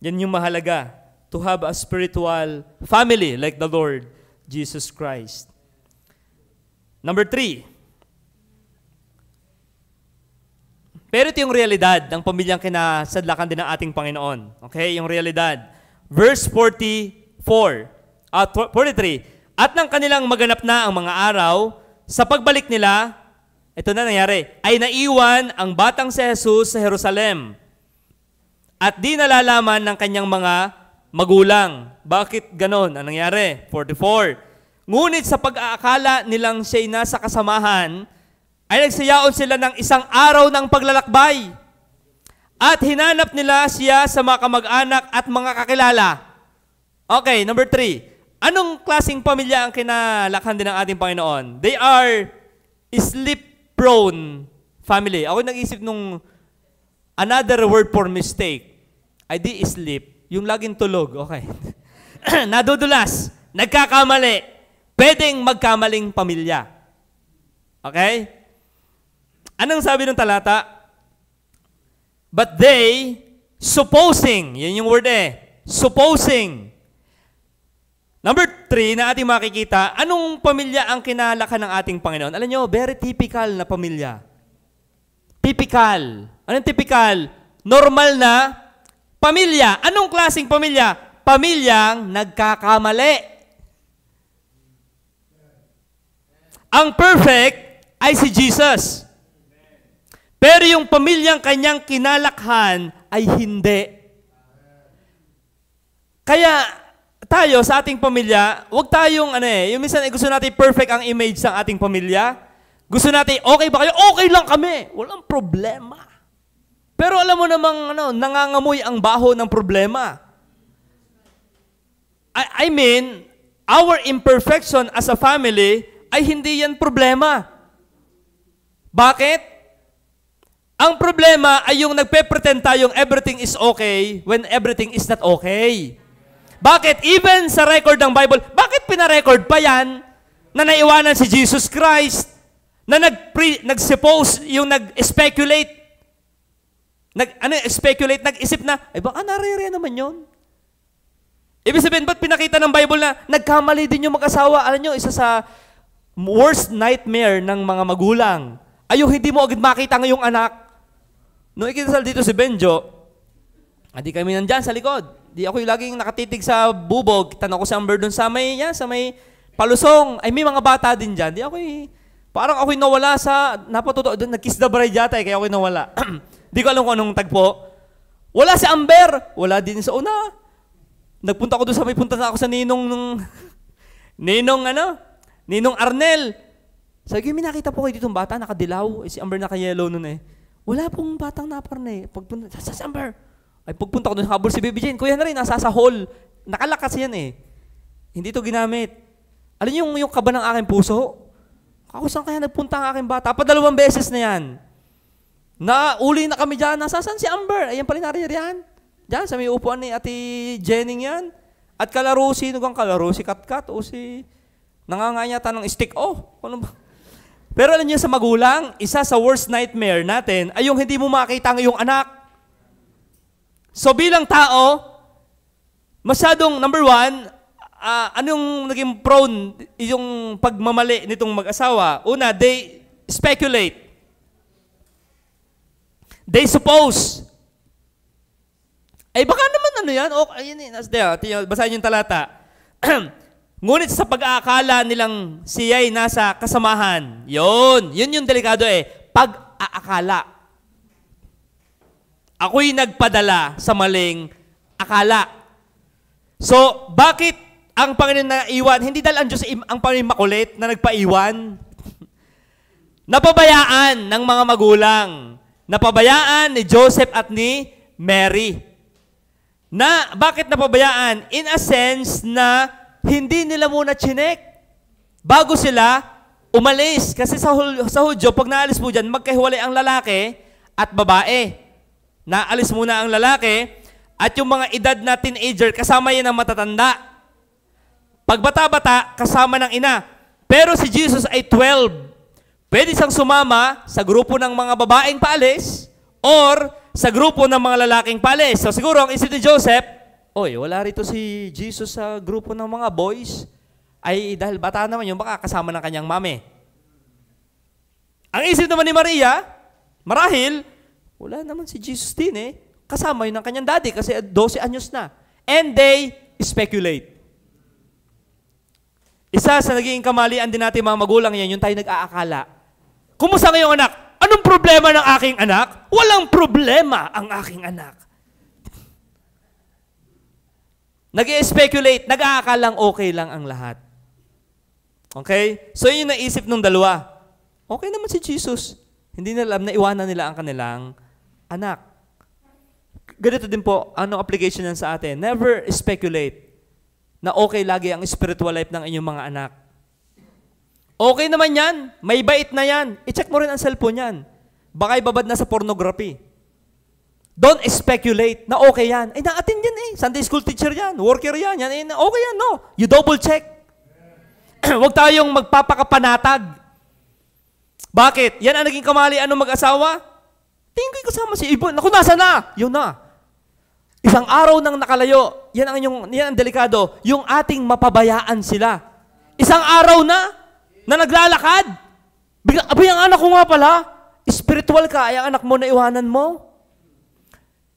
Yan yung mahalaga. To have a spiritual family like the Lord Jesus Christ. Number 3. Pero ito yung realidad ng pamilyang kinasadlakan din ng ating Panginoon. Okay? Yung realidad. Verse 43. At nang kanilang maganap na ang mga araw, sa pagbalik nila, ito na nangyari, ay naiwan ang batang si Jesus sa Jerusalem. At di nalalaman ng kanyang mga magulang. Bakit ganon? Anong nangyari? 44. Ngunit sa pag-aakala nilang siya'y nasa kasamahan, ay nagsiyaon sila ng isang araw ng paglalakbay. At hinanap nila siya sa mga kamag-anak at mga kakilala. Okay, number 3. Anong klaseng pamilya ang kinalakhan din ng ating Panginoon? They are sleep-prone family. Ako nag-isip nung another word for mistake. Ay di sleep. Yung laging tulog. Okay. Nadudulas. Nagkakamali. Pwedeng magkamaling pamilya. Okay? Anong sabi ng talata? But they, supposing, yun yung word supposing. Number 3 na ating makikita, anong pamilya ang kinalakhan ng ating Panginoon? Alam nyo, very typical na pamilya. Typical. Anong typical? Normal na pamilya. Anong klaseng pamilya? Pamilyang nagkakamali. Ang perfect ay si Jesus. Pero yung pamilyang kanyang kinalakhan ay hindi. Kaya, tayo sa ating pamilya, wag tayong yung minsan gusto natin perfect ang image ng ating pamilya. Gusto natin, okay ba kayo? Okay lang kami. Walang problema. Pero alam mo namang nangangamoy ang baho ng problema. I mean, our imperfection as a family ay hindi yan problema. Bakit? Ang problema ay yung nagpe-pretend tayong everything is okay when everything is not okay. Bakit? Even sa record ng Bible, bakit pinarecord pa yan na naiwanan si Jesus Christ, na nag-suppose, yung nag-speculate, nag-isip na, baka naririyan naman yun. Ibig sabihin, ba't pinakita ng Bible na nagkamali din yung mag-asawa? Alam nyo, isa sa worst nightmare ng mga magulang ay yung hindi mo agad makita ngayong anak. Nung ikisal dito si Benjo, hindi kami nandyan sa likod. Di ako yung laging nakatitig sa bubog. Tanong ko si Amber doon sa may palusong. Ay, may mga bata din dyan. Parang ako'y nawala doon, nag-kiss the bride yata kaya ako'y nawala. Di ko alam kung anong tagpo. Wala si Amber. Wala din sa una. Nagpunta ako doon punta na ako sa Ninong Arnel. Sabi ko, may nakita po kayo ditong bata, nakadilaw. Si Amber naka-yellow nun eh. Wala pong batang naparne. Pagpunta, sa Amber. Ay, pagpunta ko doon, habol si Baby Jane. Kuya na rin, nasa sa hall. Nakalakas yan eh. Hindi to ginamit. Alam niyo yung kaba ng aking puso? Ako saan kaya nagpunta ang aking bata? Padalawang beses na yan. Uli na kami dyan. Nasaan si Amber? Ayan pala naririyan. Diyan, sa may upuan ni Ate Jenning yan. At kalaro, sino kang kalaro? Si Katkat o si... Nanganganyata ng stick. Ano ba? Pero alam niyo sa magulang, isa sa worst nightmare natin ay yung hindi mo makita ang iyong anak. So bilang tao, masyadong, number one, anong naging prone yung pagmamali nitong mag-asawa? Una, they speculate. They suppose. Ay baka naman yan. Basahin yung talata. Ngunit sa pag-aakala nilang siya'y nasa kasamahan. Yun yung delikado pag-aakala. Ako'y nagpadala sa maling akala. So, bakit ang Panginoon naiwan? Hindi dahil ang Diyos ang Panginoon makulit na nagpaiwan. Napabayaan ng mga magulang. Napabayaan ni Joseph at ni Mary. Bakit napabayaan? In a sense na hindi nila muna chinek bago sila umalis. Kasi sa Hudyo, pag naalis mo dyan, magkahiwalay ang lalaki at babae. Naalis muna ang lalaki at yung mga edad na teenager, kasama yan ang matatanda. Pag bata-bata, kasama ng ina. Pero si Jesus ay 12. Pwede siyang sumama sa grupo ng mga babaeng paalis or sa grupo ng mga lalaking paalis. So siguro ang isip ni Joseph, wala rito si Jesus sa grupo ng mga boys. Ay dahil bata naman yun, baka kasama ng kanyang mami. Ang isip naman ni Maria, marahil, wala naman si Jesus din kasama yun ng kanyang daddy kasi 12 anyos na. And they speculate. Isa sa naging kamalian din natin mga magulang yan, yung tayo nag-aakala. Kumusta ngayong anak? Anong problema ng aking anak? Walang problema ang aking anak. Nag-speculate, nag-aakalang okay lang ang lahat. Okay? So yun yung naisip ng dalawa. Okay naman si Jesus. Hindi nila alam na iwanan nila ang kanilang anak. Ganito din po, anong application yan sa atin? Never speculate na okay lagi ang spiritual life ng inyong mga anak. Okay naman yan, may bait na yan. I-check mo rin ang cellphone yan. Baka ibabad na sa pornography. Don't speculate na okay yan. Na-attend yan Sunday school teacher yan, worker yan. Okay yan, no? You double check. Huwag tayong magpapakapanatag. Bakit? Yan ang naging kamalian ng mag-asawa? Tingin ko kasama si Ibon. Naku, nasa na? Yun na. Isang araw nang nakalayo. Yan ang delikado. Yung ating mapabayaan sila. Isang araw na naglalakad. Abay, ang anak ko nga pala. Spiritual ka, ay ang anak mo na iwanan mo.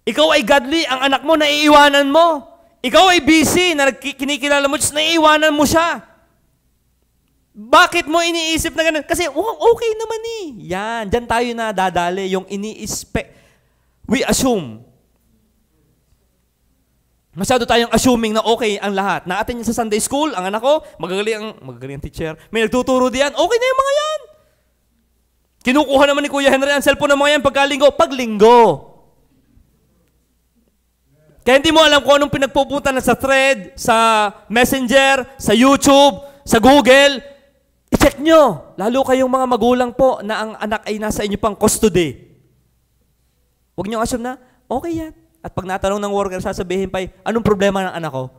Ikaw ay godly, ang anak mo na iiwanan mo. Ikaw ay busy, na kinikilala mo, just naiiwanan mo siya. Bakit mo iniisip na ganun? Kasi okay naman Yan, dyan tayo na dadali, yung we assume. Masyado tayong assuming na okay ang lahat. Naatin niya sa Sunday school, ang anak ko, magagaling ang teacher. May nagtuturo diyan, okay na yung mga yan. Kinukuha naman ni Kuya Henry ang cellphone ng mga yan pag-linggo. Kaya hindi mo alam kung anong pinagpupunta na sa thread, sa messenger, sa YouTube, sa Google. I-check nyo. Lalo kayong mga magulang po na ang anak ay nasa inyo pang custody. Huwag nyo assume na, okay yan. At pag natanong ng worker, sasabihin pa, anong problema ng anak ko?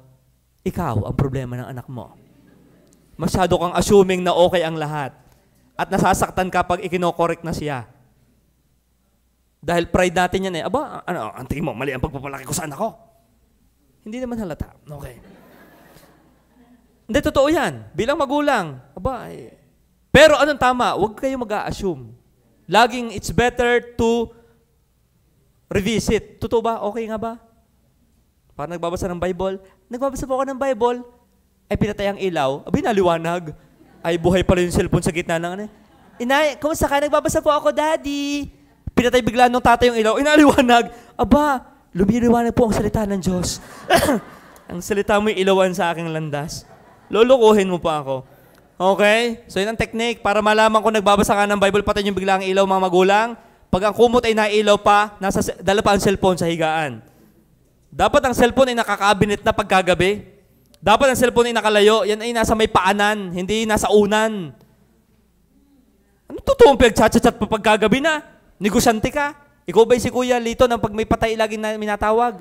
Ikaw ang problema ng anak mo. Masyado kang assuming na okay ang lahat. At nasasaktan ka pag ikinokorek na siya. Dahil pride natin yan ang tingin mo, mali ang pagpapalaki ko sa anak ko. Hindi naman halata. Okay. Hindi, totoo yan. Bilang magulang. Pero anong tama? Huwag kayo mag-a-assume. Laging it's better to revisit. Totoo ba? Okay nga ba? Parang nagbabasa ng Bible. Nagbabasa po ako ng Bible. ay pinatay ang ilaw, abay naliwanag. Ay buhay pala yung cellphone sa gitna ng ano. Inay, kumusta ka? Nagbabasa po ako, Daddy. Pinatay bigla nung tatay yung ilaw, inaliwanag. Aba, lumiliwanag po ang salita ng Diyos. Ang salita mo yung ilawan sa aking landas. Lulukuhin mo pa ako. Okay? So yun ang technique. Para malaman kung nagbabasa ka ng Bible, patay yung bigla ang ilaw mga magulang. Pag ang kumot ay nailaw pa, dala pa ang cellphone sa higaan. Dapat ang cellphone ay nakakabinet na pagkagabi. Dapat ang cellphone ay nakalayo. Yan ay nasa may paanan, hindi nasa unan. Ano totoong pinagchat-chat pa pagkagabi na? Negosyante ka? Ikaw ba'y si Kuya Lito nang pag may patay laging na minatawag?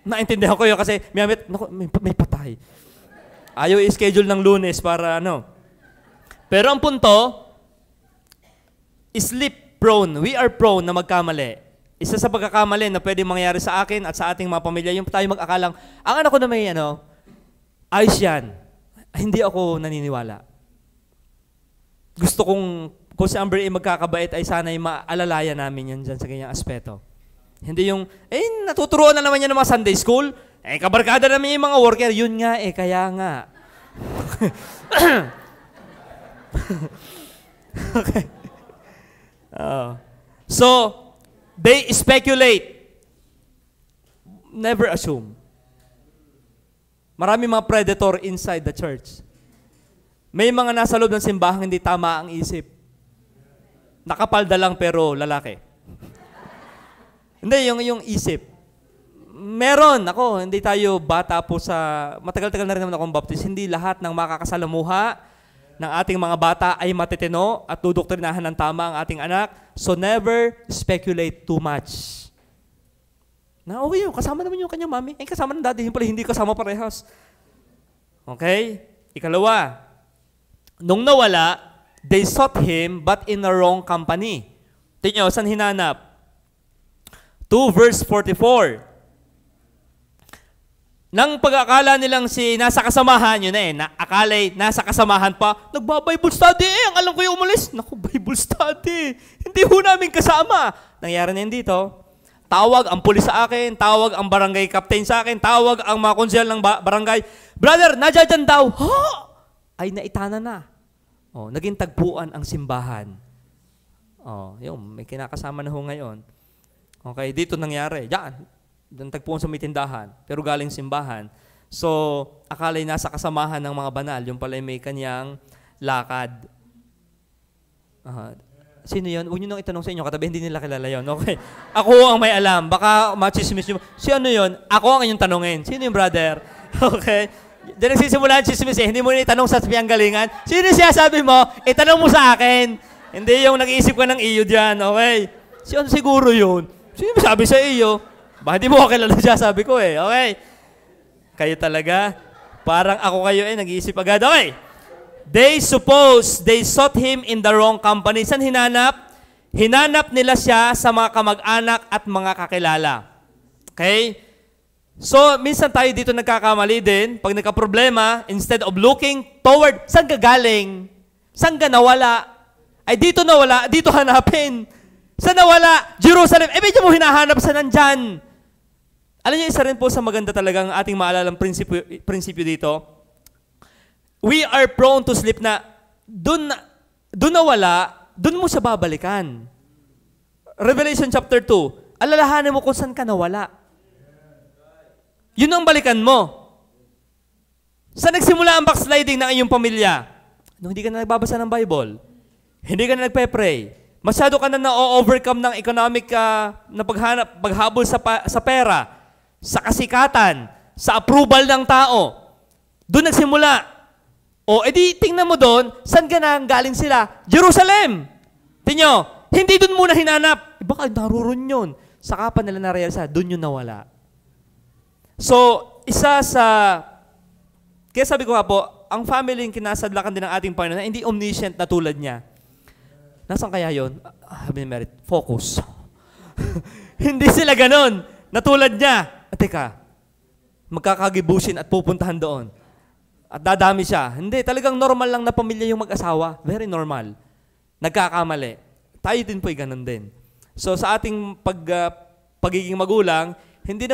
Naintindihan ko yun kasi may patay. Ayaw i-schedule ng Lunes para ano. Pero ang punto, sleep prone. We are prone na magkamali. Isa sa pagkakamali na pwede mangyari sa akin at sa ating mga pamilya, yung tayo mag-akalang, ang anak ko na may ayos yan. Hindi ako naniniwala. Gusto kung si Amber magkakabait ay sana'y maalalayan namin yan dyan sa ganyang aspeto. Hindi yung, natuturuan na naman yan ng mga Sunday school. Kabarkada namin yung mga worker. Yun nga kaya nga. Okay. So, they speculate. Never assume. Marami mga predator inside the church. May mga nasa loob ng simbahang hindi tama ang isip. Nakapalda lang pero lalaki. Hindi, yung isip. Meron, hindi tayo bata po sa, matagal-tagal na rin naman akong baptist, hindi lahat ng makakasalamuha ng ating mga bata ay matitino at dudoktrinahan ng tama ang ating anak. So never speculate too much. Okay, kasama naman yung kanyang mami. Kasama ng daddy, pala hindi kasama parehas. Okay? Ikalawa, nung nawala, they sought him but in the wrong company. Tingnan nyo, saan hinanap? 2 verse 44. Nang pag-akala nilang nasa kasamahan, yun akalay nasa kasamahan pa, nagba-Bible study ang alam ko yung umalis. Naku, Bible study. Hindi ho namin kasama. Nangyari na yun dito. Tawag ang pulis sa akin, tawag ang barangay captain sa akin, tawag ang mga konsyal ng barangay. Brother, nadyan daw. Ha? Ay, naitana na. Naging tagpuan ang simbahan. Yung may kinakasama na ho ngayon. Okay, dito nangyari. Diyan. Doon tagpuan sa may tindahan, pero galing simbahan. So, akala'y nasa kasamahan ng mga banal, yung pala'y may kanyang lakad. Sino yun? Huwag nyo nang itanong sa inyo, katabi hindi nila kilala yun. Okay. Ako ang may alam. Baka machismis nyo. Si ano yun? Ako ang inyong tanongin. Sino yung brother? Okay. Diyan nagsisimula ang chismis Hindi mo na itanong sa piyang galingan. Sino siya sabi mo? Itanong mo sa akin. Hindi yung nag-iisip ka ng iyo dyan. Okay. Sino siguro yun? Sino sabi sa iyo? Bakit di mo ako kilala siya, sabi ko Okay. Kayo talaga, parang ako kayo nag-iisip agad. Okay. They sought him in the wrong company. Saan hinanap? Hinanap nila siya sa mga kamag-anak at mga kakilala. Okay? So, minsan tayo dito nagkakamali din. Pag nagka-problema, instead of looking toward, saan ka galing? Saan ka nawala? Ay, dito nawala, dito hanapin. Saan nawala? Jerusalem. Medyo mo hinahanap sa nandyan. Alam niyo, isa rin po sa maganda talagang ating maalalang prinsipyo dito. We are prone to sleep na doon nawala, doon mo siya babalikan. Revelation chapter 2, alalahanin mo kung saan ka nawala. Yun ang balikan mo. Saan nagsimula ang backsliding ng iyong pamilya? Nung hindi ka na nagbabasa ng Bible, hindi ka na nagpe-pray, masyado ka na na-overcome ng economic na paghabol sa pera, sa kasikatan, sa approval ng tao. Doon nagsimula. Edi tingnan mo doon, saan ka na galing sila? Jerusalem! Tingnan, hindi doon muna hinanap. Baka naroon yun. Saka pa nila na-realize, doon yun nawala. So, kaya sabi ko nga po, ang family yung kinasadlakan din ng ating Panginoon, hindi omniscient na tulad niya. Nasaan kaya yun? Sabi ni Merit, focus. Hindi sila ganon. Natulad niya. Teka, magkakagibusin at pupuntahan doon. At dadami siya. Hindi, talagang normal lang na pamilya yung mag-asawa. Very normal. Nagkakamali. Tayo din po'y ganon din. So sa ating pagiging magulang, hindi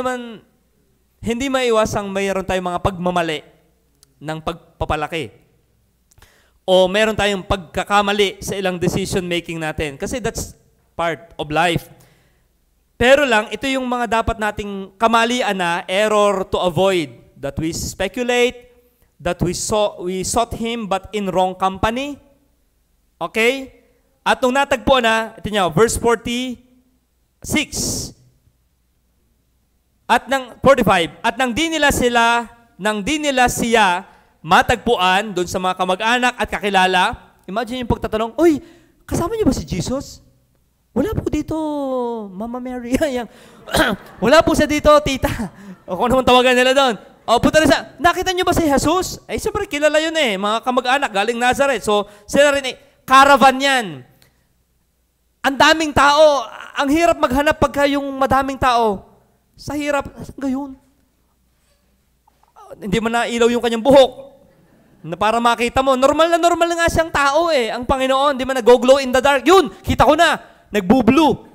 hindi maiwasang mayroon tayong mga pagmamali ng pagpapalaki. O meron tayong pagkakamali sa ilang decision making natin. Kasi that's part of life. Pero lang, ito yung mga dapat nating kamalian na error to avoid. That we speculate, that we sought Him but in wrong company. Okay? At nung natagpo na, ito nyo, verse 46. At ng 45, at nang di nila siya matagpuan doon sa mga kamag-anak at kakilala, imagine yung pagtatanong, "Uy, kasama niyo ba si Jesus?" "Wala po dito, Mama Mary." "Wala po siya dito, tita." O kung naman tawagan nila doon. O punta rin sa, "Nakita niyo ba si Jesus?" Eh, siyempre, kilala yun eh. Mga kamag-anak, galing Nazareth. So, sila rin eh, caravan yan. Ang daming tao. Ang hirap maghanap pagka yung madaming tao. Sa hirap, gayon. Hindi man nailaw yung kanyang buhok. Na para makita mo, normal na nga siyang tao eh. Ang Panginoon, hindi man nag-glow in the dark. Yun, kita ko na. Nagbu-blue.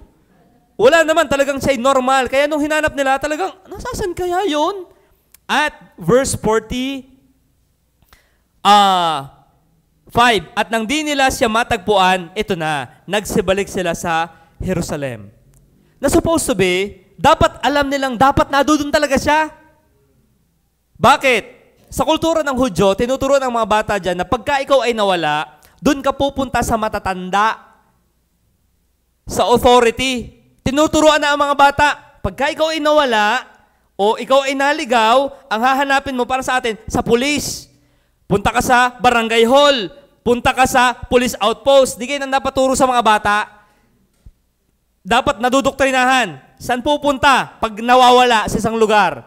Wala naman, talagang siya'y normal. Kaya nung hinanap nila, talagang, nasasan kaya yun? At verse 45, at nang di nila siya matagpuan, ito na, nagsibalik sila sa Jerusalem. Na supposed to be, dapat alam nilang dapat nadudun talaga siya. Bakit? Sa kultura ng Hudyo, tinuturuan ng mga bata dyan na pagka ikaw ay nawala, dun ka pupunta sa matatanda, sa authority. Tinuturuan na ang mga bata, pagka ikaw ay nawala, o ikaw ay naligaw, ang hahanapin mo para sa atin, sa pulis. Punta ka sa barangay hall, punta ka sa police outpost. Di kayo nang dapat turo sa mga bata. Dapat nadudoktrinahan. Saan pupunta pag nawawala sa isang lugar?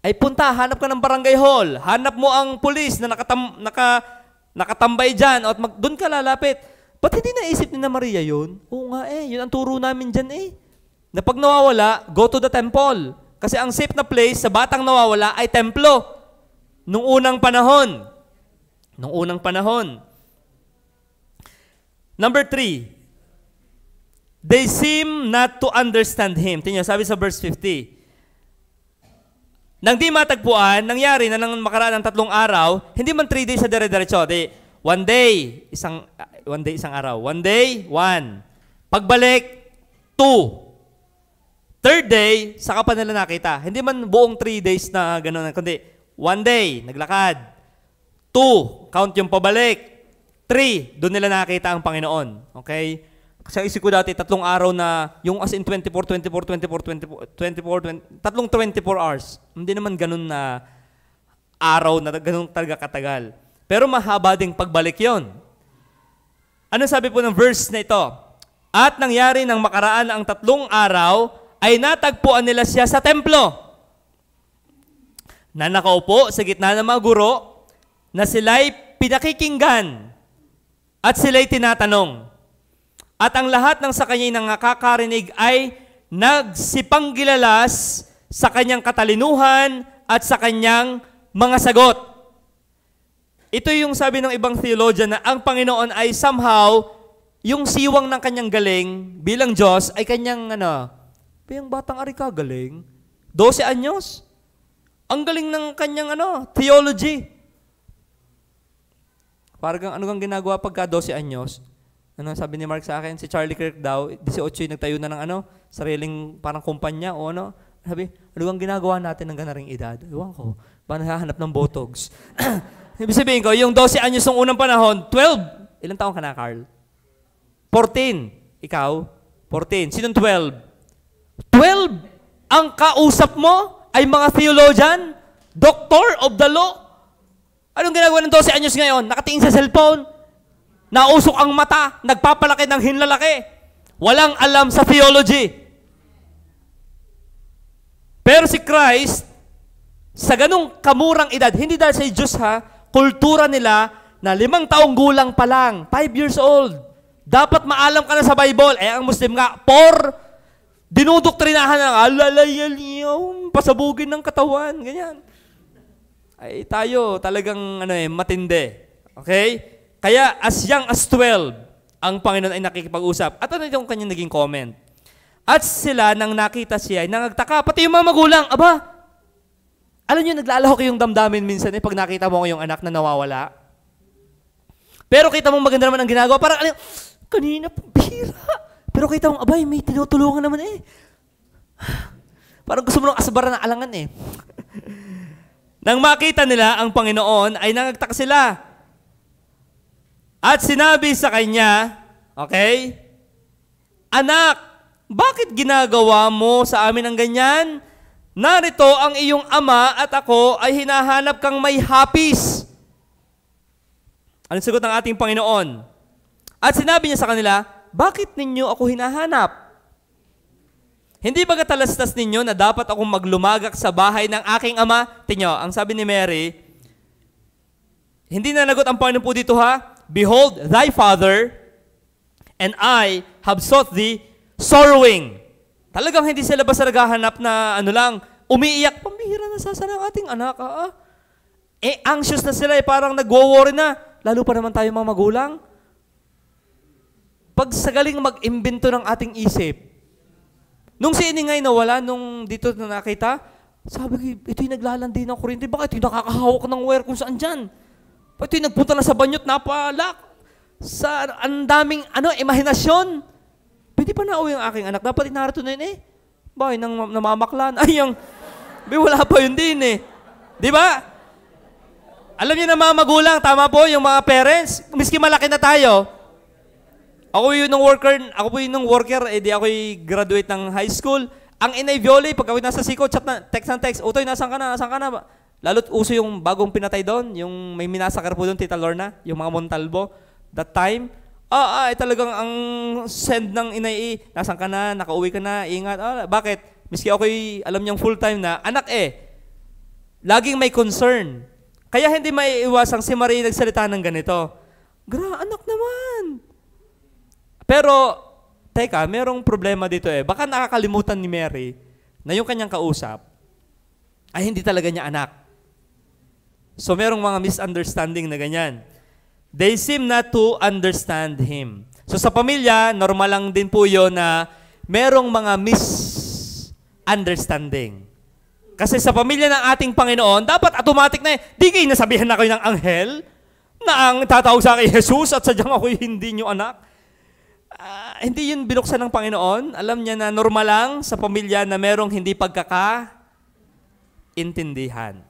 Ay punta, hanap ka ng barangay hall. Hanap mo ang pulis na nakatambay dyan at doon ka lalapit. Ba't hindi naisip ni na Maria yun? Oo nga eh, yun ang turo namin dyan eh. Na pag nawawala, go to the temple. Kasi ang safe na place sa batang nawawala ay templo. Nung unang panahon. Number 3. They seem not to understand Him. Tingnan, sabi sa verse 50. Nang di matagpuan, nangyari na nang makaraan ng 3 araw, hindi man 3 days sa dire-diretso. One day, isang araw. 1 day, 1. Pagbalik, 2. 3rd day, saka pa nila nakita. Hindi man buong 3 days na gano'n, kundi 1 day, naglakad. 2, count yung pabalik. 3, doon nila nakita ang Panginoon. Okay? Sa isip ko dati, 3 araw na, yung as in 24 hours. Hindi naman ganun na araw na ganun talaga katagal. Pero mahaba ding pagbalik yon. Ano sabi po ng verse na ito? At nangyari nang makaraan ang 3 araw, ay natagpuan nila siya sa templo. Na nakaupo sa gitna ng mga guro, na sila'y pinakikinggan, at sila'y tinatanong. At ang lahat ng sa kanya'y nakakarinig ay nagsipanggilalas sa kanyang katalinuhan at sa kanyang mga sagot. Ito yung sabi ng ibang theologian na ang Panginoon ay somehow, yung siwang ng kanyang galing bilang Diyos ay kanyang yung batang ari ka galing. 12 anyos. Ang galing ng kanyang theology. Parang ano kang ginagawa pagka 12 anyos? Ano sabi ni Mark sa akin? Si Charlie Kirk daw, 18 yung nagtayo na ng sariling parang kumpanya o ano. Sabi, ano kang ginagawa natin ng ganaring edad? Ewan ko, paano hahanap ng botox? Ibig sabihin ko, yung 12 anyos ng unang panahon, 12. Ilang taon ka na, Carl? 14. Ikaw? 14. Sinong 12? 12. Ang kausap mo ay mga theologian, doctor of the law. Anong ginagawa ng 12 anyos ngayon? Nakatingin sa cellphone, nausok ang mata, nagpapalaki ng hinlalaki. Walang alam sa theology. Pero si Christ, sa ganung kamurang edad, hindi dahil sa Diyos kultura nila na 5 taong gulang pa lang, 5 years old. Dapat maalam ka na sa Bible. Ang Muslim nga, dinudoktrinahan ng pasabugin ng katawan, ganyan. Ay tayo talagang matindi. Okay? Kaya as young as 12, ang Panginoon ay nakikipag-usap. At ano yung kanyang naging comment? At sila, nang nakita siya, ay nangagtaka. Pati yung mga magulang, aba, alam niyo, naglalahok yung damdamin minsan pag nakita mo yung anak na nawawala. Pero kita mo maganda naman ang ginagawa. Parang, kanina, bihira. Pero kita mo, abay, may tinutulungan naman Parang gusto mo nang asabaran ng alangan Nang makita nila ang Panginoon, ay nangagtaka sila. At sinabi sa kanya, okay, anak, bakit ginagawa mo sa amin ang ganyan? Narito ang iyong ama at ako ay hinahanap kang may hapis. Anong sagot ng ating Panginoon? At sinabi niya sa kanila, bakit ninyo ako hinahanap? Hindi ba katalastas ninyo na dapat akong maglumagak sa bahay ng aking ama? Tingnan, ang sabi ni Mary, hindi nanagot ang Panginoon po dito Behold, thy father and I have sought thee sorrowing. Talagang hindi sila basta naghahanap na umiiyak. Pambihira na sasana ang ating anak. Anxious na sila parang nagwo-worry na. Lalo pa naman tayo mga magulang. Pag sagaling mag-imbento ng ating isip, nung si Iningay nawala, nung dito na nakita, sabi ko, ito'y naglalandi ng kuryente. Bakit ito'y nakakahawak ng wire kung saan dyan? Ito'y nagpunta na sa banyot, napalak. Sa ang daming, imahinasyon. Pwede pa nauwi ang aking anak. Dapat inarito na yun Bakit nang namamaklan? Wala pa yun din Di ba? Alam niyo na mga magulang, tama po yung mga parents, miski malaki na tayo. Ako po yung worker, di ako'y graduate ng high school. Ang inay Violi, pag ako'y nasa siko, text ng text, Utoy, nasaan ka na? Lalo't uso yung bagong pinatay doon, yung may minasakar po doon, Tita Lorna, yung mga Montalvo. That time, talagang ang send ng inay, nasaan ka na, nakauwi ka na, ingat. Bakit? Miski ako'y alam niyang full time na, anak laging may concern. Kaya hindi maiiwasang si Maria nagsalita ng ganito. Anak naman. Pero, teka, merong problema dito Baka nakakalimutan ni Mary na yung kanyang kausap ay hindi talaga niya anak. So, merong mga misunderstanding na ganyan. They seem not to understand him. So, sa pamilya, normal lang din po yun na merong mga misunderstanding. Kasi sa pamilya ng ating Panginoon, dapat automatic na di kayo nasabihan na kayo ng anghel na ang tatawag sa akin Jesus at sadyang ako'y hindi nyo anak. Hindi yun binuksan ng Panginoon. Alam niya na normal lang sa pamilya na merong hindi pagkakaintindihan.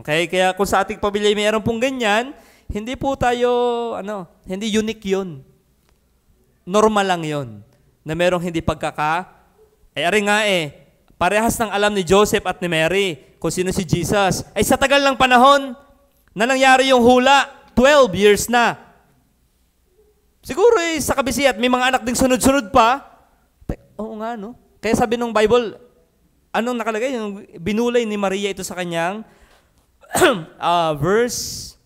Okay? Kaya kung sa ating pamilya mayroon pong ganyan, hindi po tayo, hindi unique yun. Normal lang yun. Na merong hindi parehas ng alam ni Joseph at ni Mary kung sino si Jesus. Sa tagal ng panahon na nangyari yung hula, 12 years na. Siguro sa kabisiat, may mga anak ding sunod-sunod pa. Oo nga, Kaya sabi ng Bible, anong nakalagay? Yung binulay ni Maria ito sa kanyang verse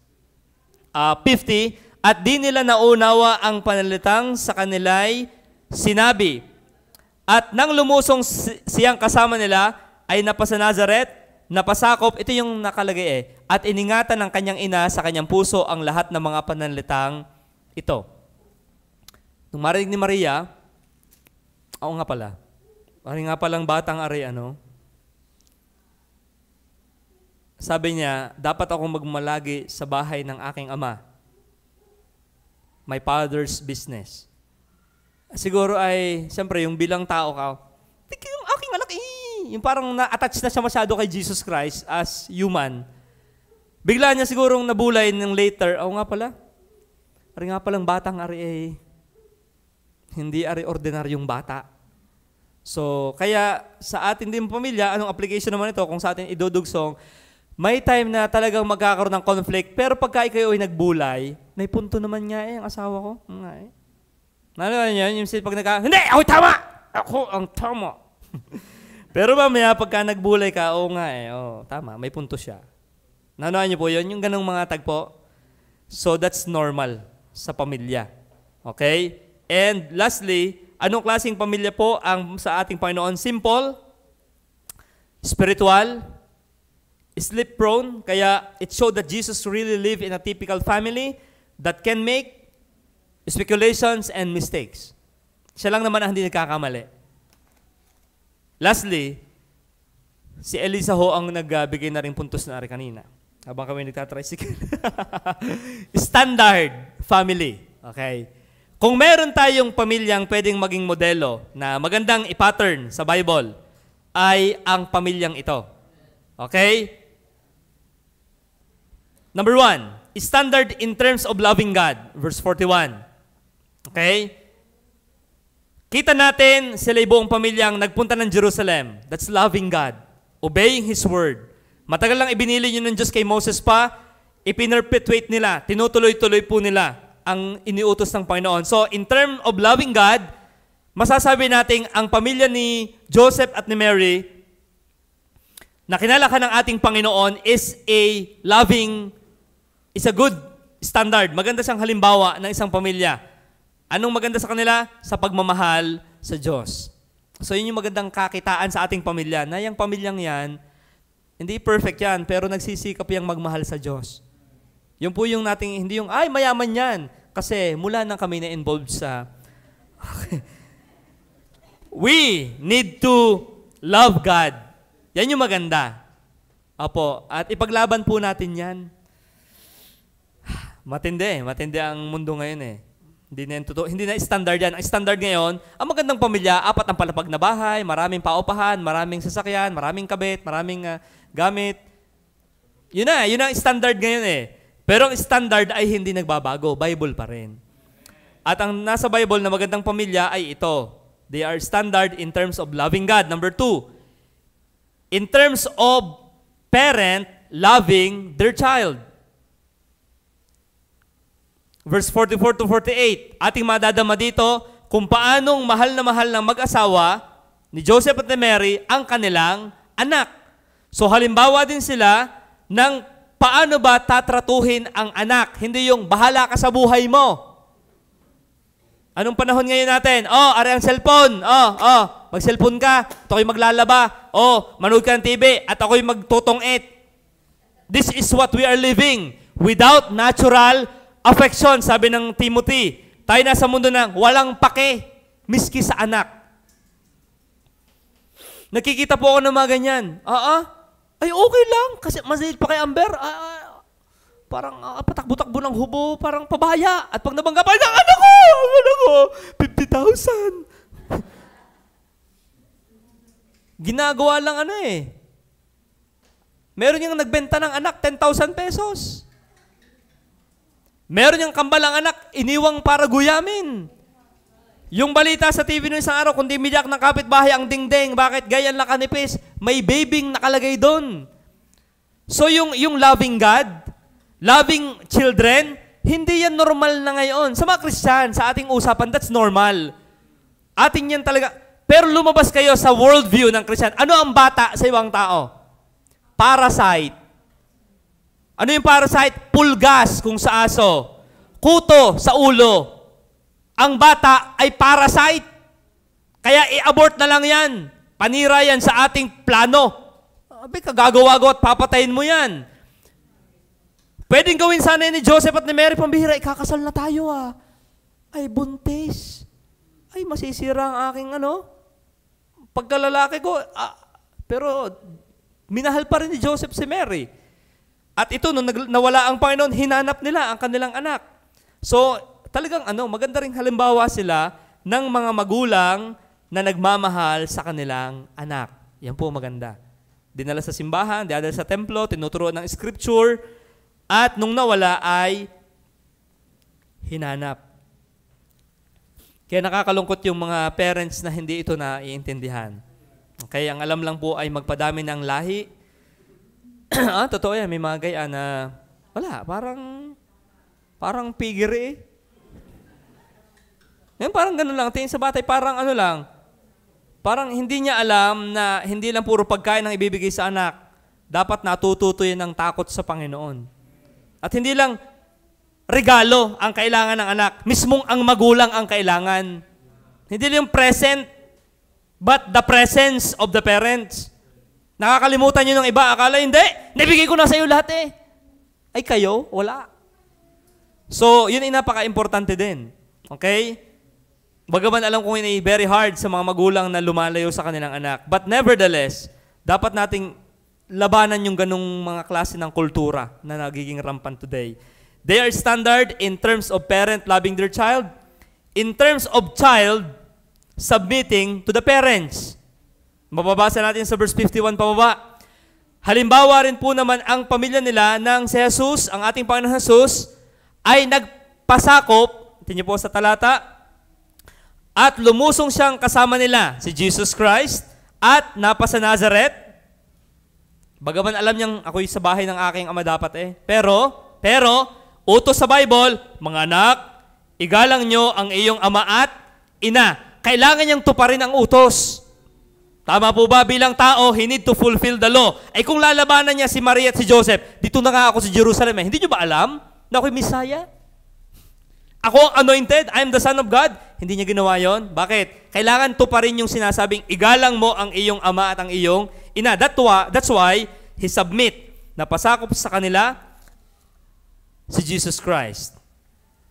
50, at di nila naunawa ang panalitang sa kanila'y sinabi. At nang lumusong siyang kasama nila, ay napasa Nazaret, napasakop, ito yung nakalagay at iningatan ng kanyang ina sa kanyang puso ang lahat ng mga panalitang ito. Nung marinig ni Maria, palang batang ari, sabi niya, dapat akong magmalagi sa bahay ng aking ama. My father's business. Siguro siyempre, yung bilang tao ka, yung aking anak, yung parang na-attach na siya masyado kay Jesus Christ as human. Bigla niya sigurong nabulay ng later, palang batang ari hindi ordinaryong bata. So, kaya sa ating din pamilya, anong application naman ito kung sa atin idudugsong, may time na talagang magkakaroon ng conflict, pero pagka ikaw ay nagbulay, may punto naman nga ang asawa ko. Nalala niyo, yung pag hindi, ako tama! Ako ang tama. Pero mamaya, pagka nagbulay ka, tama, may punto siya. Nanoan niyo po yun, yung ganong mga tagpo. So, that's normal sa pamilya. Okay? And lastly, anong klaseng pamilya po ang sa ating Panginoon? Simple, spiritual, sleep-prone. Kaya it showed that Jesus really lived in a typical family that can make speculations and mistakes. Siya lang naman ang hindi nagkakamali. Lastly, si Elisa ho ang nagbigay na rin puntos na ari kanina. Habang kami nagtatricycle. Standard family. Okay? Kung meron tayong pamilyang pwedeng maging modelo na magandang i-pattern sa Bible, ay ang pamilyang ito. Okay? Number 1, standard in terms of loving God. Verse 41. Okay? Kita natin sila buong pamilyang nagpunta ng Jerusalem. That's loving God. Obeying His word. Matagal lang ibinili yun ng Diyos kay Moses pa, ipinperpetuate nila, tinutuloy-tuloy po nila ang iniutos ng Panginoon. So, in terms of loving God, masasabi natin ang pamilya ni Joseph at ni Mary na kinalakan ng ating Panginoon is a good standard. Maganda siyang halimbawa ng isang pamilya. Anong maganda sa kanila? Sa pagmamahal sa Diyos. So, yun yung magandang kakitaan sa ating pamilya, na yung pamilyang yan, hindi perfect yan, pero nagsisikap yung magmahal sa Diyos. Yun po yung nating, hindi yung, ay, mayaman yan. Kasi mula nang kami na-involved sa... We need to love God. Yan yung maganda. Apo, at ipaglaban po natin yan. Matindi ang mundo ngayon eh. Hindi na standard yan. Ang standard ngayon, ang magandang pamilya, 4 ang palapag na bahay, maraming paupahan, maraming sasakyan, maraming kabit, maraming gamit. Yun ang standard ngayon eh. Pero ang standard ay hindi nagbabago. Bible pa rin. At ang nasa Bible na magandang pamilya ay ito. They are standard in terms of loving God. Number 2, in terms of parent loving their child. Verse 44 to 48, ating madadama dito kung paanong mahal na mahal ng mag-asawa ni Joseph at ni Mary ang kanilang anak. So halimbawa din sila ng paano ba tatratuhin ang anak. Hindi yung bahala ka sa buhay mo. Anong panahon ngayon natin? Ari ang cellphone. Mag-cellphone ka. At ako'y maglalaba. Manood ka ng TV. At ako'y magtutong-it. This is what we are living without natural affection, sabi ng Timothy. Tayo nasa mundo ng walang pake, miski sa anak. Nakikita po ako ng mga ganyan. Ay, okay lang. Kasi masilit pa kay Amber. Parang patakbo-takbo ng hubo. Parang pabaya. At pag nabangga pa, anak ko, 50,000. Ginagawa lang Meron yung nagbenta ng anak, 10,000 pesos. Meron yung kambalang anak, iniwang para guyamin. Yung balita sa TV noong isang araw, kundi miyak ng kapitbahay ang dingding. Bakit? Gayan lang kanipis. May babying nakalagay doon. So yung loving God, loving children, hindi yan normal na ngayon. Sa mga Christian, sa ating usapan, that's normal. Ating yan talaga. Pero lumabas kayo sa worldview ng Christian. Ano ang bata sa ibang tao? Parasite. Ano yung parasite? Pulgas kung sa aso. Kuto sa ulo. Ang bata ay parasite. Kaya i-abort na lang yan. Panira yan sa ating plano. Abi, kagagawa-gawa at papatayin mo yan. Pwedeng gawin sana ni Joseph at ni Mary, pambihira, ikakasal na tayo Ay, buntis. Ay, masisira ang aking pagkalalaki ko. Pero, minahal pa rin ni Joseph si Mary. At ito, nung nawala ang Panginoon, hinanap nila ang kanilang anak. So, talagang maganda ring halimbawa sila ng mga magulang na nagmamahal sa kanilang anak. Yan po maganda. Dinala sa simbahan, dinala sa templo, tinuturuan ng scripture, at nung nawala ay hinanap. Kaya nakakalungkot yung mga parents na hindi ito naiintindihan. Kaya ang alam lang po ay magpadami ng lahi. Totoo yan, may mga gaya na wala, parang pigiri Yan, parang ganun lang. Tingin sa batay, parang parang hindi niya alam na hindi lang puro pagkain ang ibibigay sa anak. Dapat natututo yan ng takot sa Panginoon. At hindi lang regalo ang kailangan ng anak. Mismong ang magulang ang kailangan. Hindi lang present, but the presence of the parents. Nakakalimutan nyo ng iba. Akala, hindi. Nabigay ko na sa iyo lahat Ay kayo, wala. So, yun ay napaka-importante din. Okay? Bagaman alam kong ini very hard sa mga magulang na lumalayo sa kanilang anak. But nevertheless, dapat nating labanan yung ganong mga klase ng kultura na nagiging rampant today. They are standard in terms of parent loving their child, in terms of child submitting to the parents. Mababasa natin sa verse 51 pababa. Halimbawa rin po naman ang pamilya nila ng si Jesus, ang ating Panginoon Jesus, ay nagpasakop, tingnan po sa talata, at lumusong siyang kasama nila, si Jesus Christ, at napasa Nazareth. Bagaman alam niyang ako'y sa bahay ng aking ama dapat Pero, utos sa Bible, mga anak, igalang nyo ang iyong ama at ina. Kailangan niyang tuparin ang utos. Tama po ba? Bilang tao, he need to fulfill the law. Ay kung lalabanan niya si Maria at si Joseph, dito na nga ako sa Jerusalem. Hindi niyo ba alam na ako'y Messiah? Ako ang anointed, I am the Son of God. Hindi niya ginawa yon. Bakit? Kailangan tuparin yung sinasabing, igalang mo ang iyong ama at ang iyong ina. That's why he submit. Napasakop sa kanila si Jesus Christ.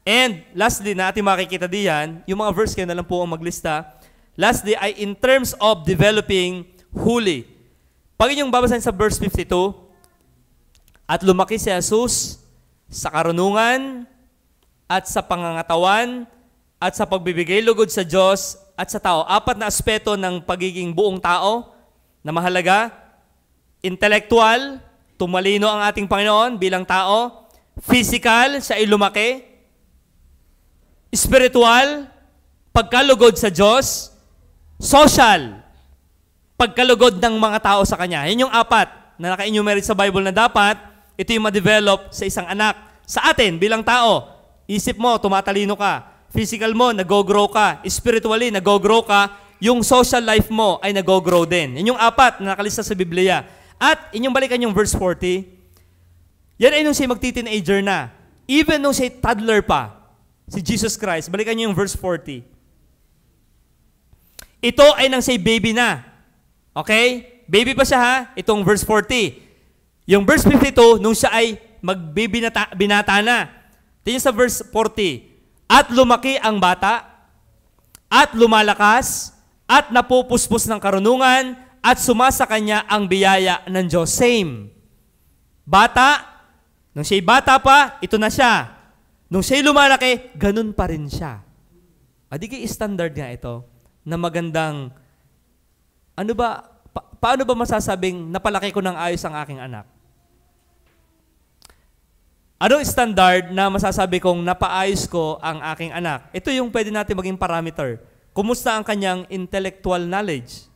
And lastly, na ating makikita diyan, yung mga verse kayo na lang po ang maglista. Lastly, ay in terms of developing holy. Pag inyong babasahin sa verse 52, at lumaki si Jesus sa karunungan, at sa pangangatawan, at sa pagbibigay lugod sa Diyos, at sa tao. 4 na aspeto ng pagiging buong tao na mahalaga. Intellectual, tumalino ang ating Panginoon bilang tao. Physical, siya ay lumaki. Spiritual, pagkalugod sa Diyos. Social, pagkalugod ng mga tao sa Kanya. Yan yung 4 na naka-enumerate sa Bible na dapat ito yung ma-develop sa isang anak. Sa atin, bilang tao, isip mo, tumatalino ka. Physical mo, nag-grow ka. Spiritually, nag-grow ka. Yung social life mo ay nag-grow din. Yan yung 4 na nakalista sa Biblia. At inyong balikan yung verse 40. Yan ay nung siya magti-teenager na. Even nung siya toddler pa, si Jesus Christ. Balikan niyo yung verse 40. Ito ay nang siya baby na. Okay? Baby pa siya ha? Itong verse 40. Yung verse 52, nung siya ay binata na. Tingnan sa verse 40. At lumaki ang bata, at lumalakas, at napupuspos ng karunungan, at sumasa kanya ang biyaya ng Diyos. Same. Bata, nung siya'y bata pa, ito na siya. Nung siya'y lumalaki, ganun pa rin siya. Adigi standard nga ito, na magandang, paano ba masasabing napalaki ko ng ayos ang aking anak? Anong standard na masasabi kong napaayos ko ang aking anak? Ito yung pwede natin maging parameter. Kumusta ang kanyang intellectual knowledge?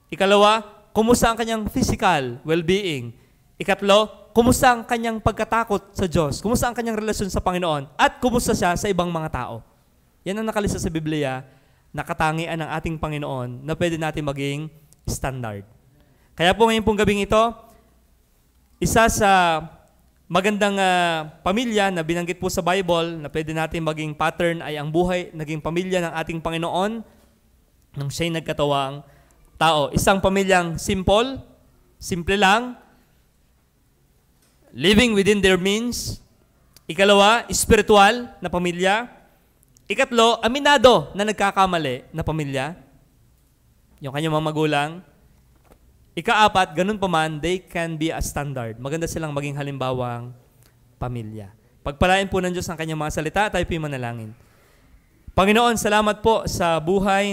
Ikalawa, kumusta ang kanyang physical well-being? Ikatlo, kumusta ang kanyang pagkatakot sa Diyos? Kumusta ang kanyang relasyon sa Panginoon? At kumusta siya sa ibang mga tao? Yan ang nakalista sa Biblia na katangian ng ating Panginoon na pwede natin maging standard. Kaya po ngayon pong gabing ito, isa sa magandang pamilya na binanggit po sa Bible na pwede natin maging pattern ay ang buhay, naging pamilya ng ating Panginoon nang siya'y nagkatawang tao. Isang pamilyang simple lang, living within their means. Ikalawa, spiritual na pamilya. Ikatlo, aminado na nagkakamali na pamilya. Yung kanyang mga magulang. Ika-4, ganun pa man, they can be a standard. Maganda silang maging halimbawang pamilya. Pagpalain po ng Diyos ang kanyang mga salita, tayo po'y manalangin. Panginoon, salamat po sa buhay